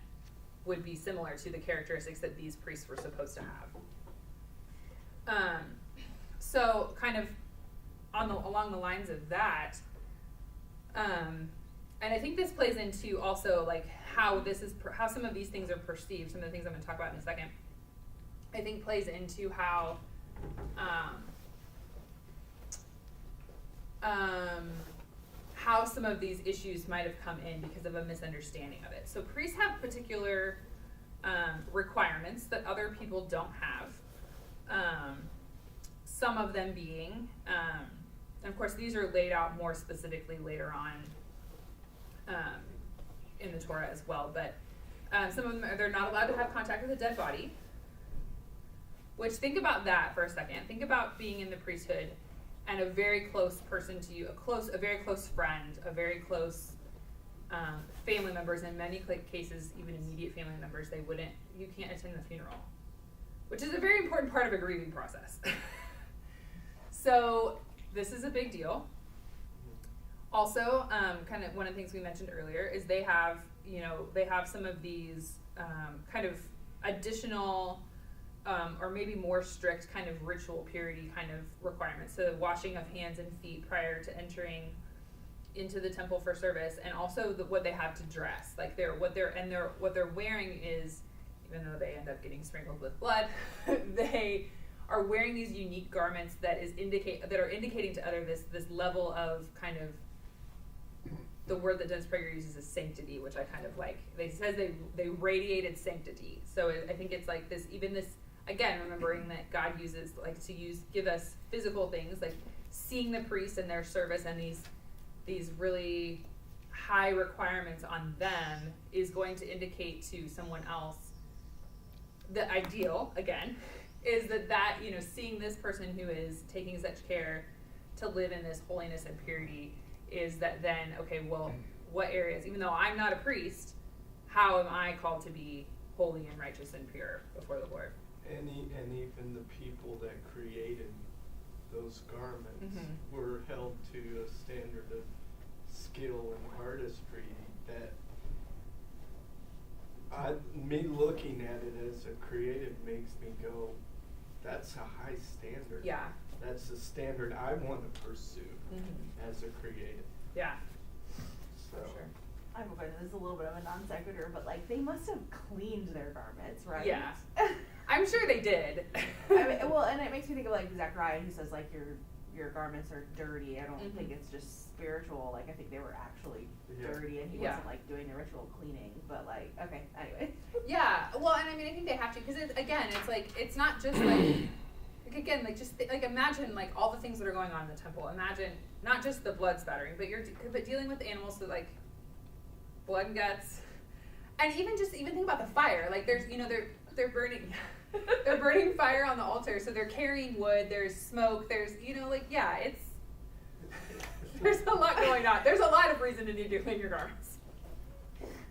A: would be similar to the characteristics that these priests were supposed to have. So kind of along the lines of that, and I think this plays into also like how some of these things are perceived. Some of the things I'm going to talk about in a second, I think plays into how some of these issues might have come in because of a misunderstanding of it. So priests have particular requirements that other people don't have. Some of them being, and of course these are laid out more specifically later on in the Torah as well, but some of them, they're not allowed to have contact with a dead body, which, think about that for a second. Think about being in the priesthood and a very close person to you, a very close friend, a very close family members, in many cases even immediate family members, you can't attend the funeral, which is a very important part of a grieving process. So this is a big deal. Also, kind of one of the things we mentioned earlier is they have some of these kind of additional or maybe more strict kind of ritual purity kind of requirements. So washing of hands and feet prior to entering into the temple for service, and also what they have to dress. Like what they're wearing is, even though they end up getting sprinkled with blood, they are wearing these unique garments that are indicating to others this level of kind of the word that Dennis Prager uses is sanctity, which I kind of like. They says they radiated sanctity. So I think it's like this, even this, again, remembering that God uses, like, give us physical things, like seeing the priests and their service and these really high requirements on them is going to indicate to someone else the ideal, again, is that, you know, seeing this person who is taking such care to live in this holiness and purity is that then, okay, well, what areas, even though I'm not a priest, how am I called to be holy and righteous and pure before the Lord?
B: And even the people that created those garments
A: Mm-hmm.
B: were held to a standard of skill and artistry that me looking at it as a creative makes me go, that's a high standard.
A: Yeah.
B: That's the standard I want to pursue
A: Mm-hmm.
B: as a creative.
A: Yeah,
B: So,
A: for sure.
E: I have a question. This is a little bit of a non sequitur, but like they must have cleaned their garments, right?
A: Yeah. I'm sure they did.
E: I mean, well, and it makes me think of like Zechariah, who says like your garments are dirty. I don't
A: Mhm.
E: think it's just spiritual. Like I think they were actually
B: Yeah.
E: dirty, and he
A: Yeah.
E: wasn't like doing the ritual cleaning. But like, okay, anyway.
A: Yeah, well, and I mean, I think they have to, because it's like, it's not just like again, like just like imagine like all the things that are going on in the temple. Imagine not just the blood spattering, but dealing with animals, so like blood and guts, and even think about the fire. Like there's, you know, they're burning. They're burning fire on the altar, so they're carrying wood, there's smoke, there's, you know, like, yeah, there's a lot going on. There's a lot of reason to need to clean your garments.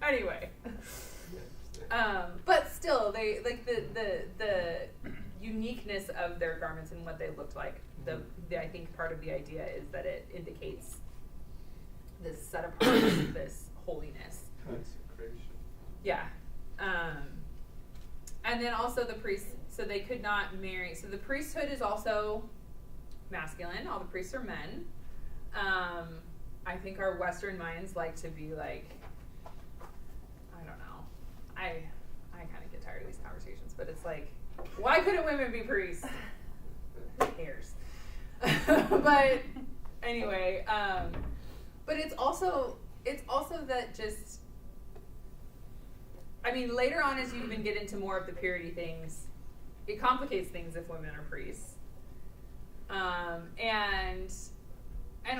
A: Anyway. But still, they, like, the uniqueness of their garments and what they looked like, I think part of the idea is that it indicates this set apart, this holiness.
B: consecration.
A: Yeah. And then also the priests, so they could not marry. So the priesthood is also masculine. All the priests are men. I think our Western minds like to be like, I don't know. I kind of get tired of these conversations, but it's like, why couldn't women be priests? Who cares? But anyway, but it's also that just, I mean, later on as you even get into more of the purity things, it complicates things if women are priests. And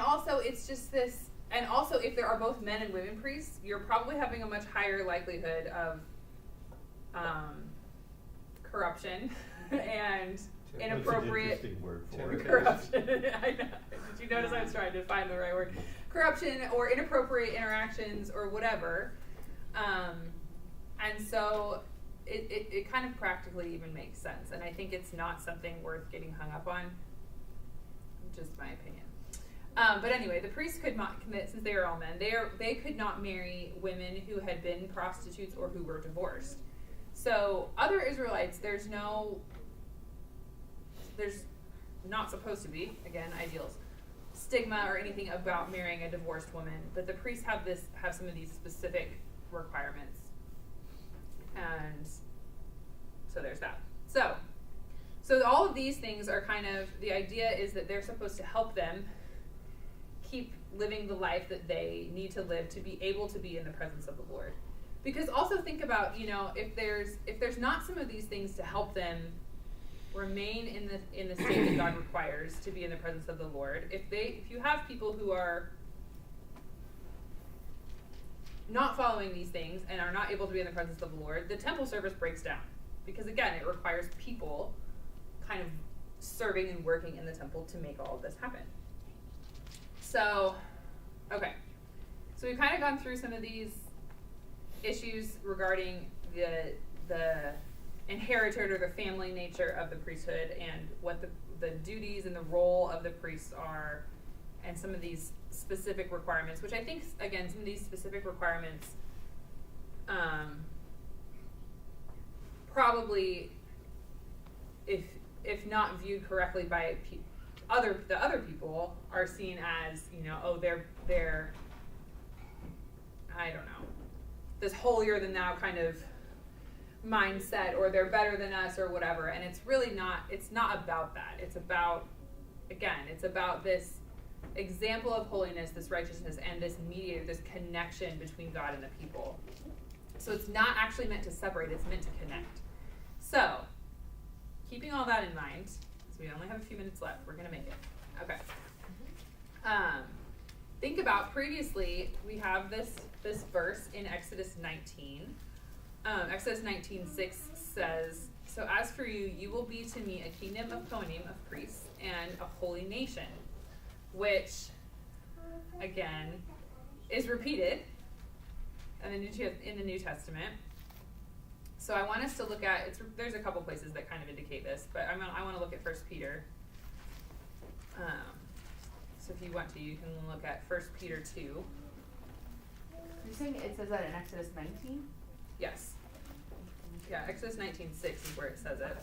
A: also it's just this, and also if there are both men and women priests, you're probably having a much higher likelihood of corruption and inappropriate.
C: That's an interesting word for it.
A: Corruption. I know. Did you notice I was trying to find the right word? Corruption or inappropriate interactions or whatever. And so it kind of practically even makes sense. And I think it's not something worth getting hung up on. Just my opinion. But anyway, the priests could not commit, since they are all men, they could not marry women who had been prostitutes or who were divorced. So other Israelites, there's not supposed to be, again, ideals, stigma or anything about marrying a divorced woman, but the priests have some of these specific requirements. And so there's that. So all of these things are kind of, the idea is that they're supposed to help them keep living the life that they need to live to be able to be in the presence of the Lord. Because also think about, you know, if there's not some of these things to help them remain in the state that God requires to be in the presence of the Lord, if you have people who are not following these things and are not able to be in the presence of the Lord, the temple service breaks down. Because again, it requires people kind of serving and working in the temple to make all of this happen. So, okay. So we've kind of gone through some of these issues regarding the inherited or the family nature of the priesthood and what the duties and the role of the priests are, and some of these specific requirements, which I think, again, some of these specific requirements probably, if not viewed correctly by the other people, are seen as, you know, oh, they're I don't know, this holier than thou kind of mindset, or they're better than us or whatever. And it's really not, it's not about that. It's about, again, it's about this example of holiness, this righteousness, and this mediator, this connection between God and the people. So it's not actually meant to separate, it's meant to connect. So, keeping all that in mind, so we only have a few minutes left, we're going to make it. Okay. Think about previously, we have this verse in Exodus 19. Exodus 19:6 says, "So as for you, you will be to me a kingdom of Kohanim, of priests, and a holy nation," which, again, is repeated in the New Testament. So I want us to look at, there's a couple places that kind of indicate this, but I want to look at 1 Peter. So if you want to, you can look at 1 Peter 2.
E: You're saying it says that in Exodus 19?
A: Yes. Yeah, Exodus 19:6 is where it says it,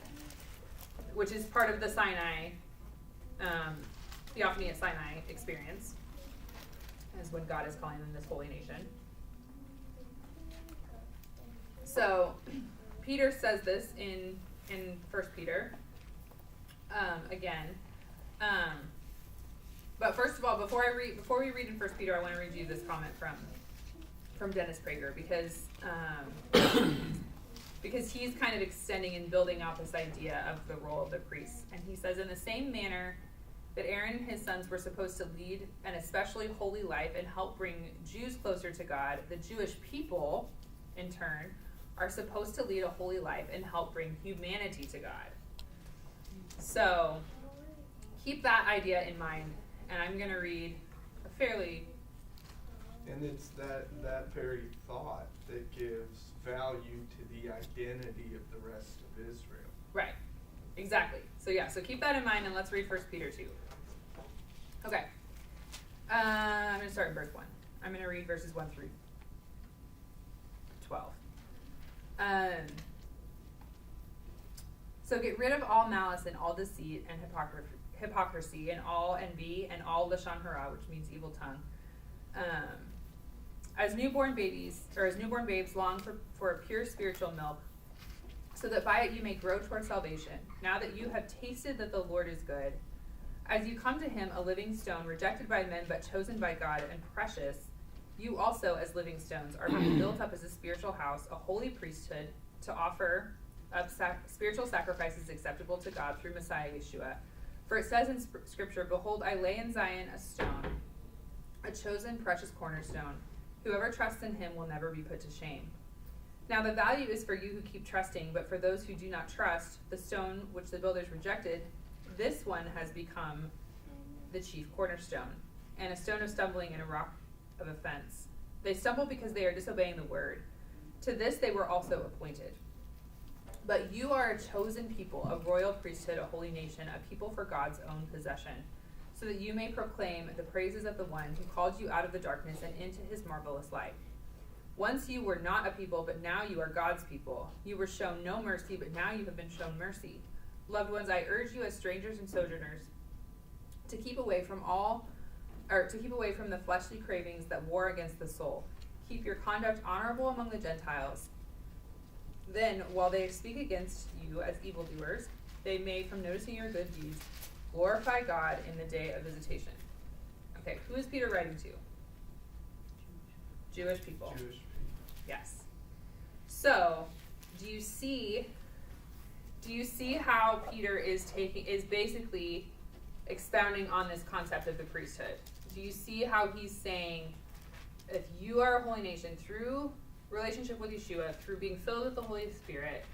A: which is part of the Sinai, theophany at Sinai experience, is when God is calling them this holy nation. So, Peter says this in 1 Peter, again. But first of all, before we read in 1 Peter, I want to read you this comment from Dennis Prager, because he's kind of extending and building out this idea of the role of the priests. And he says, in the same manner that Aaron and his sons were supposed to lead an especially holy life and help bring Jews closer to God, the Jewish people, in turn, are supposed to lead a holy life and help bring humanity to God. So, keep that idea in mind, and I'm going to read a fairly...
B: And it's that very thought that gives value to the identity of the rest of Israel.
A: Right, exactly. So keep that in mind, and let's read 1 Peter 2. Okay, I'm going to start in verse 1. I'm going to read verses 1 through 12. So get rid of all malice and all deceit and hypocrisy and all envy and all lashon hara, which means evil tongue. As newborn babes long for a pure spiritual milk, so that by it you may grow toward salvation, now that you have tasted that the Lord is good. As you come to him, a living stone, rejected by men but chosen by God and precious, you also, as living stones, are being built up as a spiritual house, a holy priesthood, to offer up spiritual sacrifices acceptable to God through Messiah Yeshua. For it says in Scripture, "Behold, I lay in Zion a stone, a chosen precious cornerstone. Whoever trusts in him will never be put to shame." Now the value is for you who keep trusting, but for those who do not trust, the stone which the builders rejected, this one has become the chief cornerstone, and a stone of stumbling and a rock of offense. They stumble because they are disobeying the word. To this they were also appointed. But you are a chosen people, a royal priesthood, a holy nation, a people for God's own possession, so that you may proclaim the praises of the one who called you out of the darkness and into his marvelous light. Once you were not a people, but now you are God's people. You were shown no mercy, but now you have been shown mercy. Loved ones, I urge you as strangers and sojourners to keep away from the fleshly cravings that war against the soul. Keep your conduct honorable among the Gentiles. Then, while they speak against you as evildoers, they may, from noticing your good deeds, glorify God in the day of visitation. Okay, who is Peter writing to? Jewish people.
B: Jewish people.
A: Yes. So, do you see how Peter is basically expounding on this concept of the priesthood? Do you see how he's saying, if you are a holy nation through relationship with Yeshua, through being filled with the Holy Spirit,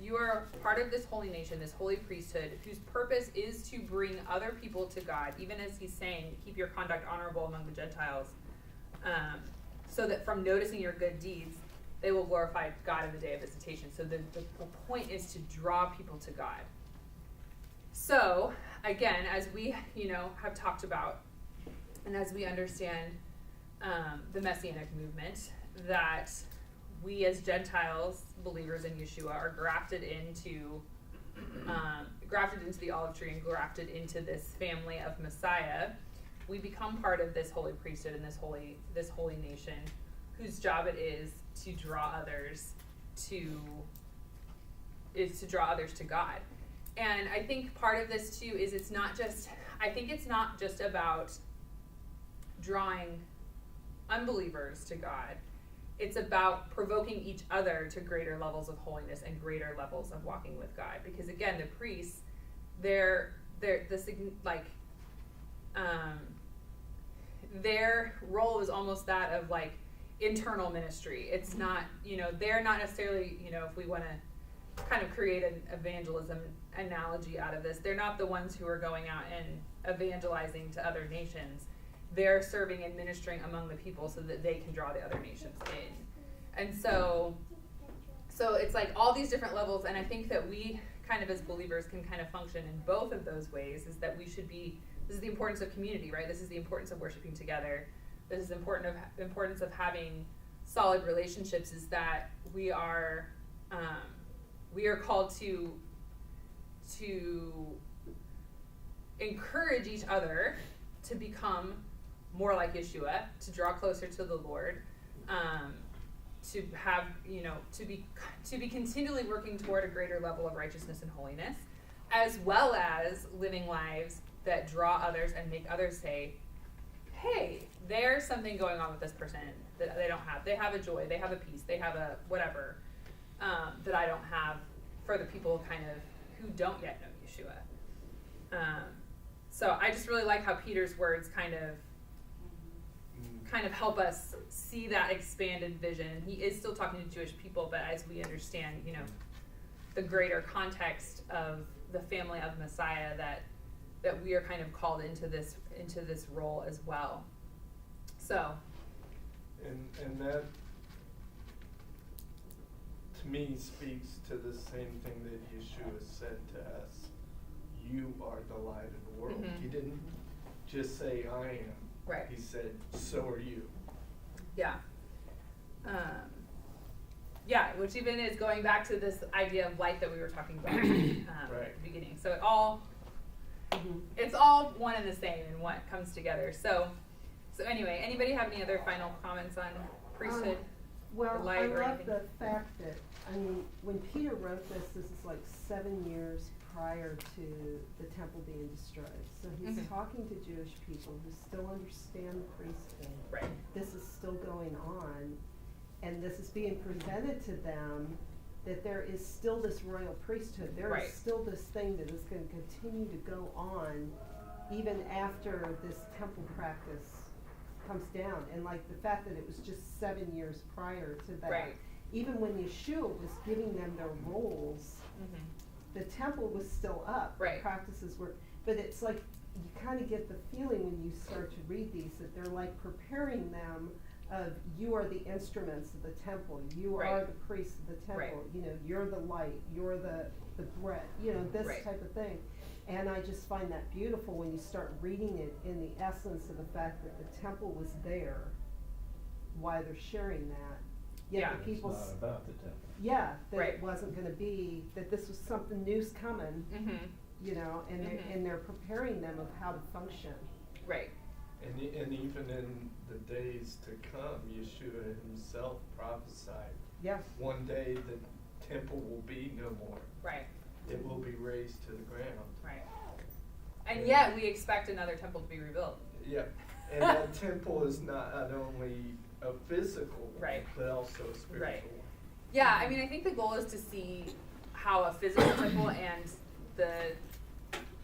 A: you are part of this holy nation, this holy priesthood, whose purpose is to bring other people to God, even as he's saying, keep your conduct honorable among the Gentiles, so that from noticing your good deeds, they will glorify God in the day of visitation. So the point is to draw people to God. So, again, as we have talked about, and as we understand the Messianic movement, that we as Gentiles, believers in Yeshua, are grafted into the olive tree and grafted into this family of Messiah. We become part of this holy priesthood and this holy nation, whose job it is to draw others to God. And I think part of this too is it's not just about drawing unbelievers to God. It's about provoking each other to greater levels of holiness and greater levels of walking with God. Because again, the priests, their role is almost that of like internal ministry. It's not, they're not necessarily, if we want to kind of create an evangelism analogy out of this, they're not the ones who are going out and evangelizing to other nations. They're serving and ministering among the people so that they can draw the other nations in. And so it's like all these different levels, and I think that we kind of as believers can kind of function in both of those ways, is that we should be, this is the importance of community, right? This is the importance of worshiping together. This is the importance of having solid relationships, is that we are called to encourage each other to become more like Yeshua, to draw closer to the Lord, to have, to be continually working toward a greater level of righteousness and holiness, as well as living lives that draw others and make others say, hey, there's something going on with this person that they don't have. They have a joy, they have a peace, they have a whatever that I don't have, for the people kind of who don't yet know Yeshua. So I just really like how Peter's words kind of help us see that expanded vision. He is still talking to Jewish people, but as we understand, the greater context of the family of Messiah, that we are kind of called into this role as well. So,
B: and that to me speaks to the same thing that Yeshua said to us. You are the light of the world.
A: Mm-hmm.
B: He didn't just say I am.
A: Right.
B: He said, so are you.
A: Yeah. Which even is going back to this idea of light that we were talking about right. At the beginning. So it's all one and the same and what comes together. So anyway, anybody have any other final comments on priesthood?
F: Well,
A: light
F: I
A: or
F: love
A: anything?
F: the fact that, when Peter wrote this is like 7 years prior to the temple being destroyed. So he's
A: Mhm.
F: talking to Jewish people who still understand the priesthood.
A: Right.
F: This is still going on, and this is being presented to them, that there is still this royal priesthood. There
A: Right.
F: is still this thing that is going to continue to go on even after this temple practice comes down. And like the fact that it was just 7 years prior to that.
A: Right.
F: Even when Yeshua was giving them their roles,
A: Mm-hmm.
F: the temple was still up.
A: Right.
F: The practices were, but it's like you kind of get the feeling when you start to read these that they're like preparing them of, you are the instruments of the temple, you
A: Right.
F: are the priests of the temple,
A: Right.
F: You're the light, you're the bread, this
A: Right.
F: type of thing. And I just find that beautiful when you start reading it in the essence of the fact that the temple was there, why they're sharing that. Yet
A: Yeah.
F: the people,
C: It's not about the temple.
F: that
A: Right.
F: it wasn't gonna be, that this was something new's coming,
A: Mm-hmm.
F: and
A: Mhm.
F: and they're preparing them of how to function.
A: Right.
B: And even in the days to come, Yeshua himself prophesied,
F: Yeah.
B: one day the temple will be no more.
A: Right.
B: It will be razed to the ground.
A: Right. And yet we expect another temple to be rebuilt.
B: Yeah, and that temple is not only a physical one,
A: Right.
B: but also a spiritual
A: Right.
B: one.
A: Yeah, I mean, I think the goal is to see how a physical temple and the,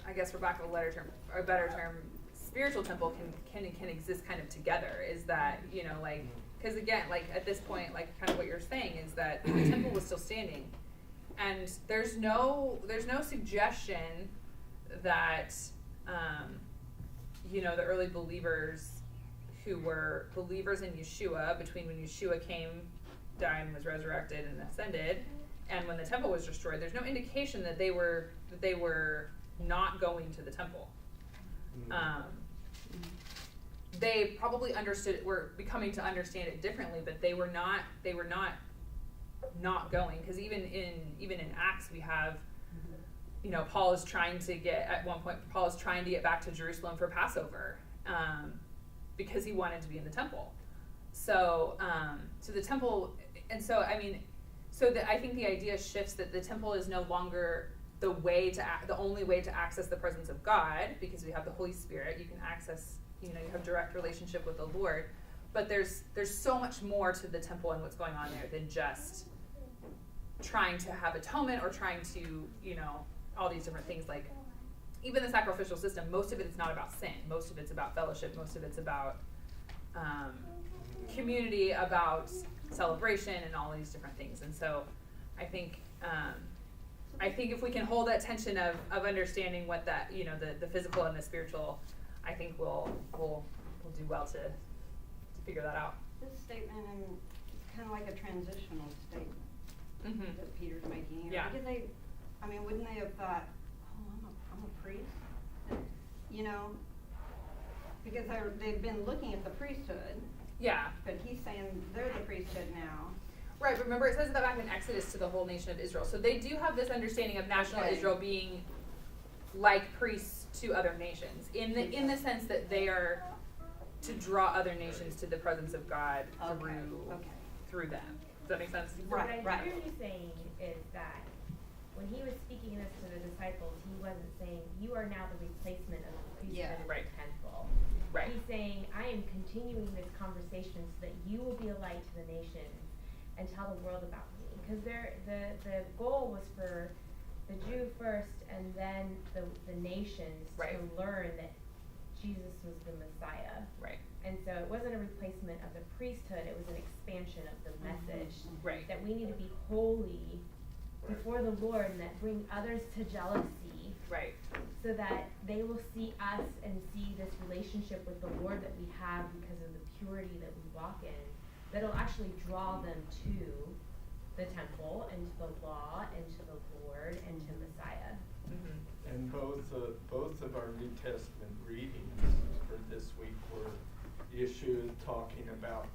A: I guess for lack of a better term, spiritual temple can exist kind of together. Is that, because again, like at this point, like kind of what you're saying is that the temple was still standing, and there's no suggestion that the early believers who were believers in Yeshua between when Yeshua came, died, and was resurrected and ascended, and when the temple was destroyed, there's no indication that they were not going to the temple. They probably were becoming to understand it differently, but they were not going, because even in Acts we have, Paul is trying to get back to Jerusalem for Passover, because he wanted to be in the temple. So the temple, and so I mean, I think the idea shifts that the temple is no longer the only way to access the presence of God, because we have the Holy Spirit. You can access you have direct relationship with the Lord. But there's so much more to the temple and what's going on there than just trying to have atonement or trying to, all these different things. Like, even the sacrificial system, most of it is not about sin. Most of it's about fellowship. Most of it's about community, about celebration, and all these different things. And so I think if we can hold that tension of understanding what that, the physical and the spiritual, I think we'll do well to figure that out.
G: This statement is kind of like a transitional statement that Peter's making here.
A: Yeah.
G: Wouldn't they have thought, oh, I'm a priest? Because they've been looking at the priesthood.
A: Yeah.
G: But he's saying they're the priesthood now.
A: Right, remember it says that back in Exodus to the whole nation of Israel. So they do have this understanding of national Israel being like priests to other nations, in the sense that they are to draw other nations to the presence of God through them. Does that make sense?
D: So what I hear you saying is that when he was speaking this to the disciples, he wasn't saying, you are now the replacement of the priesthood of the temple.
A: Right.
D: He's saying, I am continuing this conversation so that you will be a light to the nations and tell the world about me. Because the goal was for the Jew first and then the nations to learn that Jesus was the Messiah.
A: Right.
D: And so it wasn't a replacement of the priesthood, it was an expansion of the message.
A: Right.
D: That we need to be holy before the Lord and that bring others to jealousy.
A: Right.
D: So that they will see us and see this relationship with the Lord that we have because of the purity that we walk in. That'll actually draw them to the temple and to the law and to the Lord and to Messiah.
A: Mm-hmm.
B: And both of our New Testament readings for this week were Yeshua talking about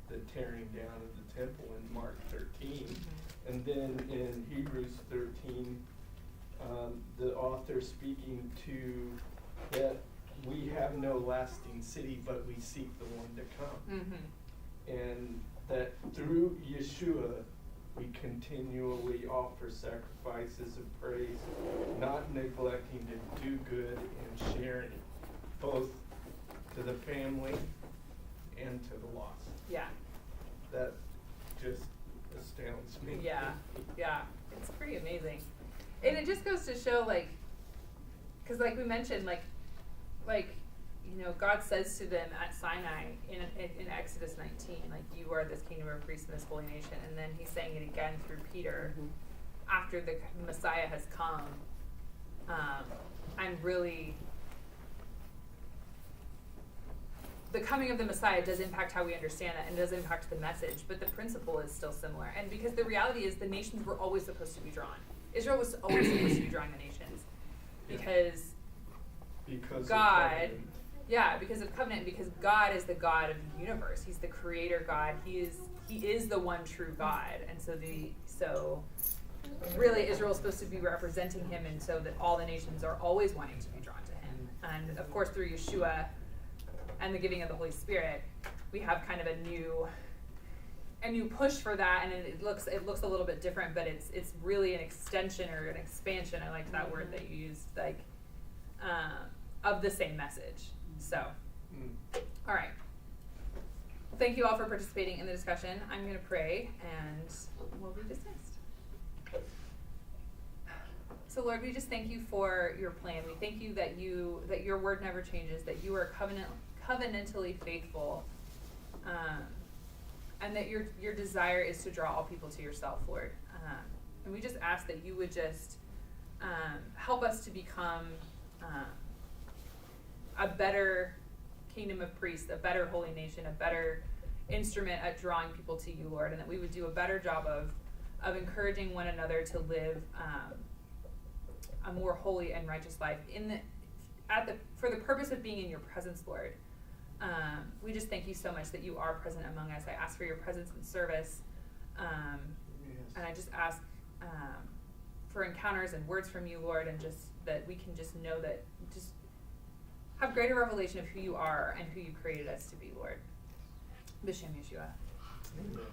B: the tearing down of the temple in Mark 13. Mm-hmm. And then in Hebrews 13, the author speaking to that we have no lasting city, but we seek the one to come. Mm-hmm. And that through Yeshua, we continually offer sacrifices of praise, not neglecting to do good and sharing both to the family and to the lost.
A: Yeah.
B: That just astounds me.
A: Yeah. It's pretty amazing. And it just goes to show, because we mentioned, God says to them at Sinai in Exodus 19, you are this kingdom of priests and this holy nation. And then he's saying it again through Peter after the Messiah has come. The coming of the Messiah does impact how we understand that and does impact the message, but the principle is still similar. And because the reality is the nations were always supposed to be drawn. Israel was always supposed to be drawing the nations. Because God, because of covenant, because God is the God of the universe. He's the creator God. He is the one true God. And so really Israel is supposed to be representing him, and so that all the nations are always wanting to be drawn to him. And of course through Yeshua and the giving of the Holy Spirit, we have kind of a new push for that, and it looks a little bit different, but it's really an extension or an expansion. I like that word that you used, of the same message. So, all right. Well, thank you all for participating in the discussion. I'm going to pray, and we'll be dismissed. So, Lord, we just thank you for your plan. We thank you that your word never changes, that you are covenantally faithful, and that your desire is to draw all people to yourself, Lord. And we just ask that you would just help us to become a better kingdom of priests, a better holy nation, a better instrument at drawing people to you, Lord, and that we would do a better job of encouraging one another to live a more holy and righteous life for the purpose of being in your presence, Lord. We just thank you so much that you are present among us. I ask for your presence and service, and I just ask for encounters and words from you, Lord, and just that we can just know that, just have greater revelation of who you are and who you created us to be, Lord. B'Shem Yeshua.
B: Amen.